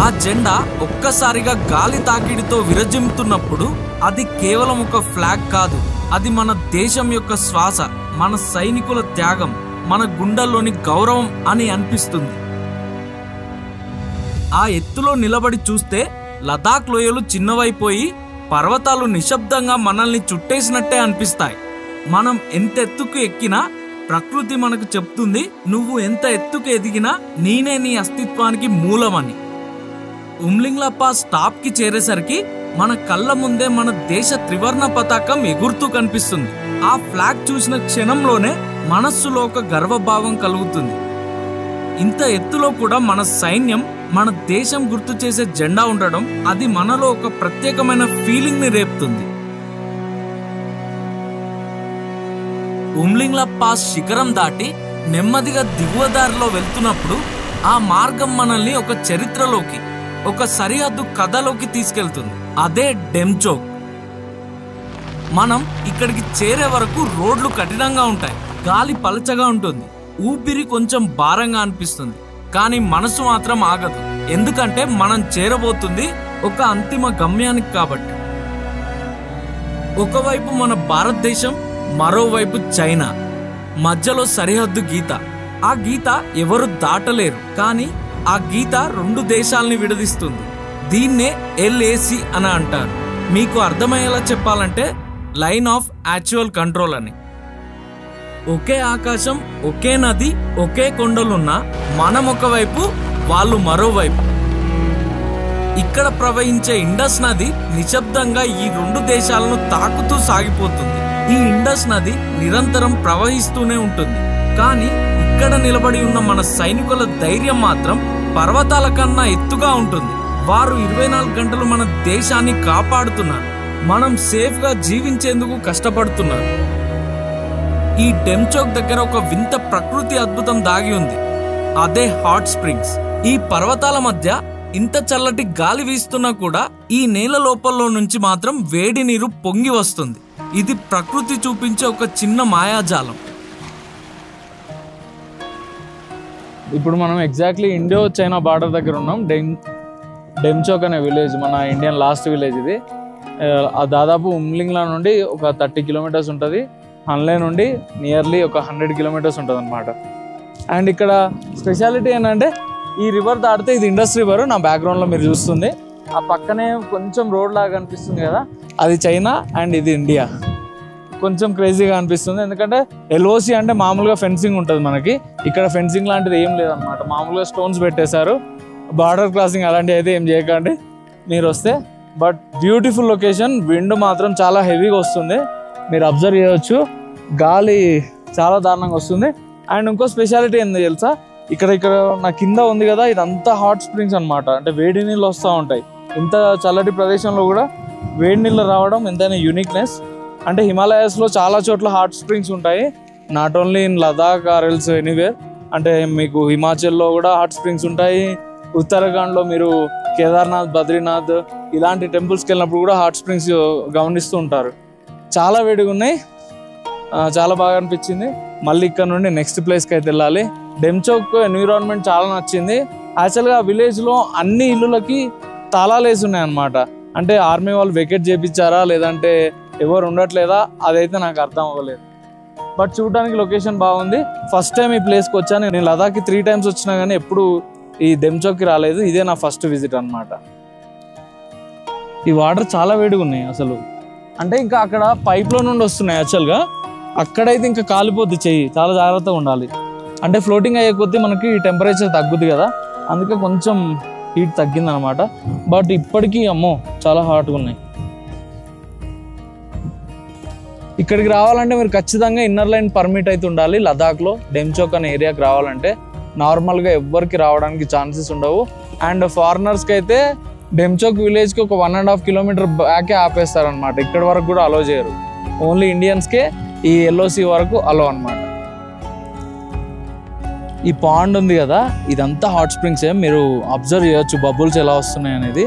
ఆ జెండా ఒక్కసారిగా గాలి తాకిడితో విరజిమ్ముతున్నప్పుడు అది కేవలం ఒక ఫ్లాగ్ కాదు, అది మన దేశం యొక్క శ్వాస, మన సైనికుల త్యాగం, మన గుండెల్లోని గౌరవం అని అనిపిస్తుంది. ఆ ఎత్తులో నిలబడి చూస్తే లదాఖ్ లోయలు చిన్నవైపోయి పర్వతాలు నిశ్శబ్దంగా మనల్ని చుట్టేసినట్టే అనిపిస్తాయి. మనం ఎంత ఎత్తుకు ఎక్కినా ప్రకృతి మనకు చెప్తుంది, నువ్వు ఎంత ఎత్తుకు ఎదిగినా నేనే నీ అస్తిత్వానికి మూలమని. ఉమ్లింగ్లా పాస్ స్టాప్ కి చేరేసరికి మన కళ్ళ ముందే మన దేశ త్రివర్ణ పతాకం ఎగురుతూ కనిపిస్తుంది. ఆ ఫ్లాగ్ చూసిన క్షణంలోనే మనస్సులో ఒక గర్వభావం కలుగుతుంది. ఇంత ఎత్తులో కూడా మన సైన్యం, మన దేశం గుర్తు చేసే జెండా ఉండడం, అది మనలో ఒక ప్రత్యేకమైన ఫీలింగ్ ని రేపుతుంది. ఉమ్లింగ్లా పాస్ శిఖరం దాటి నెమ్మదిగా దిగువ దారిలో వెళ్తున్నప్పుడు ఆ మార్గం మనల్ని ఒక చరిత్రలోకి, ఒక సరిహద్దు కథలోకి తీసుకెళ్తుంది. అదే డెమ్చోక్. మనం ఇక్కడికి చేరే వరకు రోడ్లు కఠినంగా ఉంటాయి, గాలి పలచగా ఉంటుంది, ఊపిరి కొంచెం భారంగా అనిపిస్తుంది. కానీ మనసు మాత్రం ఆగదు, ఎందుకంటే మనం చేరబోతుంది ఒక అంతిమ గమ్యానికి కాబట్టి. ఒకవైపు మన భారతదేశం, మరోవైపు చైనా, మధ్యలో సరిహద్దు గీత. ఆ గీత ఎవరు దాటలేరు, కానీ ఆ గీత రెండు దేశాలని విడదీస్తుంది. దీన్నే LAC అని అంటారు. మీకు అర్థమయ్యేలా చెప్పాలంటే లైన్ ఆఫ్ యాక్చువల్ కంట్రోల్ అని. ఒకే ఆకాశం, ఒకే నది, ఒకే కొండలున్నా మనం ఒకవైపు, వాళ్ళు మరోవైపు. ఇక్కడ ప్రవహించే ఇండస్ నది నిశ్శబ్దంగా ఈ రెండు దేశాలను తాకుతూ సాగిపోతుంది. ఈ ఇండస్ నది నిరంతరం ప్రవహిస్తూనే ఉంటుంది. కానీ ఇక్కడ నిలబడి ఉన్న మన సైనికుల ధైర్యం మాత్రం పర్వతాల కన్నా ఎత్తుగా ఉంటుంది. వారు 24 గంటలు మన దేశాన్ని కాపాడుతున్నారు, మనం సేఫ్ గా జీవించేందుకు కష్టపడుతున్నారు. ఈ డెమ్చోక్ దగ్గర ఒక వింత ప్రకృతి అద్భుతం దాగి ఉంది, అదే హాట్ స్ప్రింగ్స్. ఈ పర్వతాల మధ్య ఇంత చల్లటి గాలి వీస్తున్నా కూడా ఈ నేల లోపల్లో నుంచి మాత్రం వేడి నీరు పొంగి వస్తుంది. ఇది ప్రకృతి చూపించే ఒక చిన్న మాయాజాలం. ఇప్పుడు మనం ఎగ్జాక్ట్లీ ఇండియో చైనా బార్డర్ దగ్గర ఉన్నాం. డెమ్చోక్ అనే విలేజ్, మన ఇండియన్ లాస్ట్ విలేజ్ ఇది. దాదాపు ఉమ్లింగ్లా నుండి ఒక 30 కిలోమీటర్స్ ఉంటుంది, హన్లే నుండి నియర్లీ ఒక 100 కిలోమీటర్స్ ఉంటుంది అనమాట. అండ్ ఇక్కడ స్పెషాలిటీ ఏంటంటే ఈ రివర్ దాటితే, ఇది ఇండస్ రివర్ నా బ్యాక్గ్రౌండ్లో మీరు చూస్తుంది, ఆ పక్కనే కొంచెం రోడ్ లాగా అనిపిస్తుంది కదా, అది చైనా అండ్ ఇది ఇండియా. కొంచెం క్రేజీగా అనిపిస్తుంది, ఎందుకంటే LOC అంటే మామూలుగా ఫెన్సింగ్ ఉంటుంది మనకి, ఇక్కడ ఫెన్సింగ్ లాంటిది ఏం లేదనమాట. మామూలుగా స్టోన్స్ పెట్టేశారు. బార్డర్ క్రాసింగ్ అలాంటివి అయితే ఏం చేయకండి మీరు వస్తే. But beautiful location. విండ్ మాత్రం చాలా హెవీగా వస్తుంది, మీరు అబ్జర్వ్ చేయవచ్చు. గాలి చాలా దారుణంగా వస్తుంది. అండ్ ఇంకో స్పెషాలిటీ ఏందో తెలుసా, ఇక్కడ నా కింద ఉంది కదా, ఇదంతా హాట్ స్ప్రింగ్స్ అనమాట. అంటే వేడి నీళ్ళు వస్తూ ఉంటాయి. ఇంత చల్లటి ప్రదేశంలో కూడా వేడి నీళ్ళు రావడం ఎంతైనా యూనిక్నెస్. అంటే హిమాలయాస్లో చాలా చోట్ల హాట్ స్ప్రింగ్స్ ఉంటాయి, not only in Ladakh or else anywhere. అంటే మీకు హిమాచల్లో కూడా హాట్ స్ప్రింగ్స్ ఉంటాయి, ఉత్తరాఖండ్లో మీరు కేదార్నాథ్, బద్రీనాథ్ ఇలాంటి టెంపుల్స్కి వెళ్ళినప్పుడు కూడా హాట్ స్ప్రింగ్స్ గమనిస్తూ ఉంటారు. చాలా వేడిగా ఉన్నాయి, చాలా బాగా అనిపించింది. మళ్ళీ ఇక్కడ నుండి నెక్స్ట్ ప్లేస్కి అయితే వెళ్ళాలి. డెమ్చోక్ ఎన్విరాన్మెంట్ చాలా నచ్చింది. యాక్చువల్గా ఆ విలేజ్లో అన్ని ఇల్లులకి తాళాలు వేసి ఉన్నాయి అనమాట. అంటే ఆర్మీ వాళ్ళు వెకేట్ చేయించారా లేదంటే ఎవరు ఉండట్లేదా అదైతే నాకు అర్థం అవ్వలేదు. బట్ చూడడానికి లొకేషన్ బాగుంది. ఫస్ట్ టైం ఈ ప్లేస్కి వచ్చాను. నేను లదాఖ్కి 3 టైమ్స్ వచ్చినా కానీ ఎప్పుడు ఈ డెమ్చోక్కి రాలేదు. ఇదే నా ఫస్ట్ విజిట్ అనమాట. ఈ వాటర్ చాలా వేడిగా ఉన్నాయి అసలు. అంటే ఇంకా అక్కడ పైప్లో నుండి వస్తున్నాయి యాక్చువల్గా, అక్కడైతే ఇంకా కాలిపోద్ది చెయ్యి, చాలా జాగ్రత్తగా ఉండాలి. అంటే ఫ్లోటింగ్ అయ్యే కొద్దీ మనకి టెంపరేచర్ తగ్గుద్ది కదా, అందుకే కొంచెం హీట్ తగ్గింది అనమాట. బట్ ఇప్పటికీ అమ్మో చాలా హాట్గా ఉన్నాయి. ఇక్కడికి రావాలంటే మీరు ఖచ్చితంగా ఇన్నర్ లైన్ పర్మిట్ అయితే ఉండాలి. లదాఖ్లో డెమ్చోక్ అనే ఏరియాకి రావాలంటే నార్మల్గా ఎవ్వరికి రావడానికి ఛాన్సెస్ ఉండవు. అండ్ ఫారినర్స్కి అయితే డెమ్చోక్ విలేజ్కి ఒక 1.5 కిలోమీటర్ బ్యాకే ఆపేస్తారనమాట. ఇక్కడ వరకు కూడా అలో చేయరు, ఓన్లీ ఇండియన్స్కే ఈ LOC వరకు అలో అనమాట. ఈ పాండ్ ఉంది కదా, ఇదంతా హాట్ స్ప్రింగ్సే. మీరు అబ్జర్వ్ చేయొచ్చు బబుల్స్ ఎలా వస్తున్నాయి అనేది.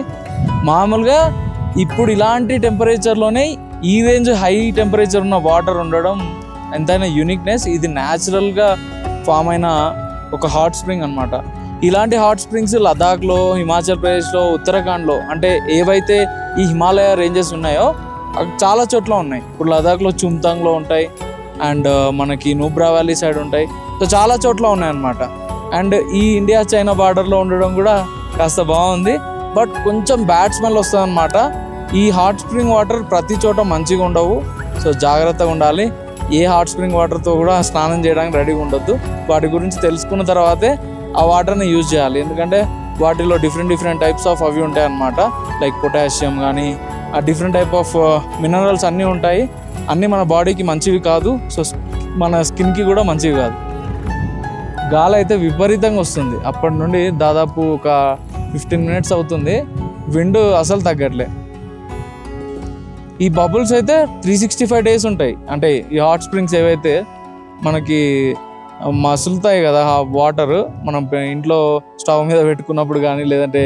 మామూలుగా ఇప్పుడు ఇలాంటి టెంపరేచర్లోనే ఈ రేంజ్ హై టెంపరేచర్ ఉన్న వాటర్ ఉండడం ఎంతైనా యూనిక్నెస్. ఇది న్యాచురల్గా ఫామ్ అయిన ఒక హాట్ స్ప్రింగ్ అనమాట. ఇలాంటి హాట్ స్ప్రింగ్స్ లదాఖ్లో, హిమాచల్ ప్రదేశ్లో, ఉత్తరాఖండ్లో అంటే ఏవైతే ఈ హిమాలయ రేంజెస్ ఉన్నాయో చాలా చోట్ల ఉన్నాయి. ఇప్పుడు లదాఖ్లో చుమ్తాంగ్లో ఉంటాయి, అండ్ మనకి నూబ్రా వ్యాలీ సైడ్ ఉంటాయి. సో చాలా చోట్ల ఉన్నాయన్నమాట. అండ్ ఈ ఇండియా చైనా బార్డర్లో ఉండడం కూడా కాస్త బాగుంది. బట్ కొంచెం బ్యాడ్ స్మెల్ వస్తుంది అనమాట. ఈ హాట్ స్ప్రింగ్ వాటర్ ప్రతి చోట మంచిగా ఉండవు. సో జాగ్రత్తగా ఉండాలి. ఏ హాట్ స్ప్రింగ్ వాటర్తో కూడా స్నానం చేయడానికి రెడీగా ఉండొద్దు. వాటి గురించి తెలుసుకున్న తర్వాతే ఆ వాటర్ని యూజ్ చేయాలి. ఎందుకంటే వాటిలో డిఫరెంట్ టైప్స్ ఆఫ్ అవి ఉంటాయి అన్నమాట. లైక్ పొటాషియం కానీ ఆ డిఫరెంట్ టైప్ ఆఫ్ మినరల్స్ అన్నీ ఉంటాయి. అన్నీ మన బాడీకి మంచివి కాదు. సో మన స్కిన్కి కూడా మంచివి కాదు. గాలి అయితే విపరీతంగా వస్తుంది. అప్పటి నుండి దాదాపు ఒక 15 minutes అవుతుంది. విండ్ అసలు తగ్గట్లే. ఈ బబుల్స్ అయితే 365 days ఉంటాయి. అంటే ఈ హాట్ స్ప్రింగ్స్ ఏవైతే మనకి మసులుతాయి కదా ఆ వాటర్, మనం ఇంట్లో స్టవ్ మీద పెట్టుకున్నప్పుడు కానీ లేదంటే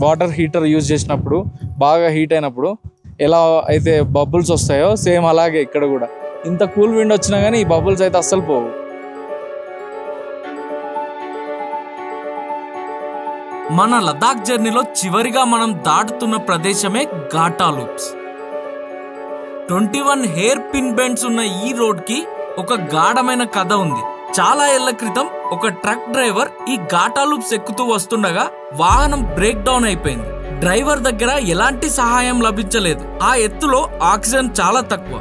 వాటర్ హీటర్ యూజ్ చేసినప్పుడు బాగా హీట్ అయినప్పుడు ఎలా అయితే బబుల్స్ వస్తాయో సేమ్ అలాగే ఇక్కడ కూడా. ఇంత కూల్ విండ్ వచ్చినా కానీ ఈ బబుల్స్ అయితే అస్సలు పోవు. మన లదాఖ్ జర్నీలో చివరిగా మనం దాటుతున్న ప్రదేశమే ఘాటా లూప్స్. 21 హెయిర్ పిన్ బెండ్స్ ఉన్న ఈ రోడ్ కి ఒక గాఢమైన కథ ఉంది. చాలా ఏళ్ల క్రితం ఒక ట్రక్ డ్రైవర్ ఈ ఘాటా లూప్స్ ఎక్కుతూ వస్తుండగా వాహనం బ్రేక్ డౌన్ అయిపోయింది. డ్రైవర్ దగ్గర ఎలాంటి సహాయం లభించలేదు. ఆ ఎత్తులో ఆక్సిజన్ చాలా తక్కువ,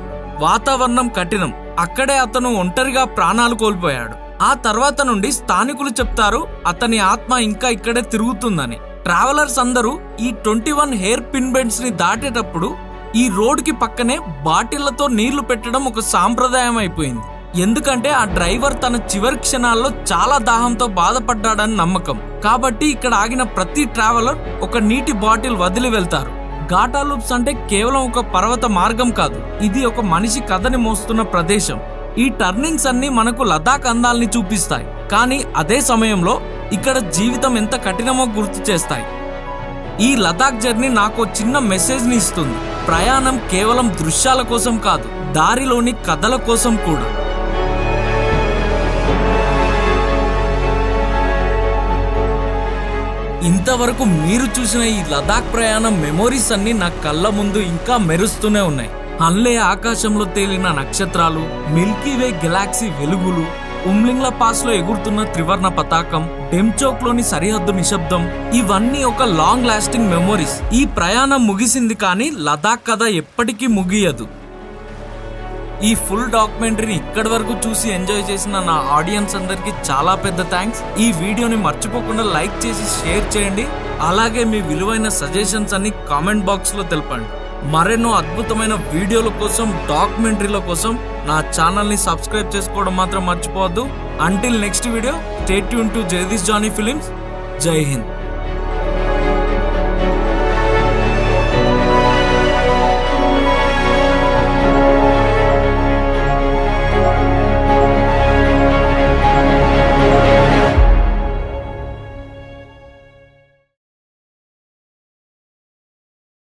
వాతావరణం కఠినం. అక్కడే అతను ఒంటరిగా ప్రాణాలు కోల్పోయాడు. ఆ తర్వాత నుండి స్థానికులు చెప్తారు అతని ఆత్మ ఇంకా ఇక్కడే తిరుగుతుందని. ట్రావెలర్స్ అందరూ ఈ 21 హెయిర్ పిన్ బెండ్స్ ని దాటేటప్పుడు ఈ రోడ్ కి పక్కనే బాటిళ్లతో నీళ్లు పెట్టడం ఒక సాంప్రదాయం అయిపోయింది. ఎందుకంటే ఆ డ్రైవర్ తన చివరి క్షణాల్లో చాలా దాహంతో బాధపడ్డాడని నమ్మకం. కాబట్టి ఇక్కడ ఆగిన ప్రతి ట్రావెలర్ ఒక నీటి బాటిల్ వదిలి వెళ్తారు. ఘాటా లూప్స్ అంటే కేవలం ఒక పర్వత మార్గం కాదు, ఇది ఒక మనిషి కథని మోస్తున్న ప్రదేశం. ఈ టర్నింగ్స్ అన్ని మనకు లదాఖ్ అందాల్ని చూపిస్తాయి, కానీ అదే సమయంలో ఇక్కడ జీవితం ఎంత కఠినమో గుర్తు చేస్తాయి. ఈ లదాఖ్ జర్నీ నాకు చిన్న మెసేజ్ ని ఇస్తుంది. ప్రయాణం కేవలం దృశ్యాల కోసం కాదు, దారిలోని కథల కోసం కూడా. ఇంతవరకు మీరు చూసిన ఈ లదాఖ్ ప్రయాణం మెమోరీస్ అన్ని నా కళ్ళ ముందు ఇంకా మెరుస్తూనే ఉన్నాయి. హన్లే ఆకాశంలో తేలిన నక్షత్రాలు, మిల్కీవే గెలాక్సీ వెలుగులు, ఉమ్లింగ్లా పాస్ లో ఎగురుతున్న త్రివర్ణ పతాకం, డెమ్చోక్ లోని సరిహద్దు నిశ్శబ్దం, ఇవన్నీ ఒక లాంగ్ లాస్టింగ్ మెమోరీస్. ఈ ప్రయాణం ముగిసింది, కానీ లదాఖ్ కథ ఎప్పటికీ ముగియదు. ఈ ఫుల్ డాక్యుమెంటరీని ఇక్కడి వరకు చూసి ఎంజాయ్ చేసిన నా ఆడియన్స్ అందరికి చాలా పెద్ద థ్యాంక్స్. ఈ వీడియోని మర్చిపోకుండా లైక్ చేసి షేర్ చేయండి. అలాగే మీ విలువైన సజెషన్స్ అన్ని కామెంట్ బాక్స్ లో తెలపండి. మరెన్నో అద్భుతమైన వీడియోల కోసం, డాక్యుమెంటరీల కోసం నా ఛానల్ ని సబ్స్క్రైబ్ చేసుకోవడం మాత్రం మర్చిపోవద్దు. Until next video, stay tune to Jagadish Jani films. జై హింద్.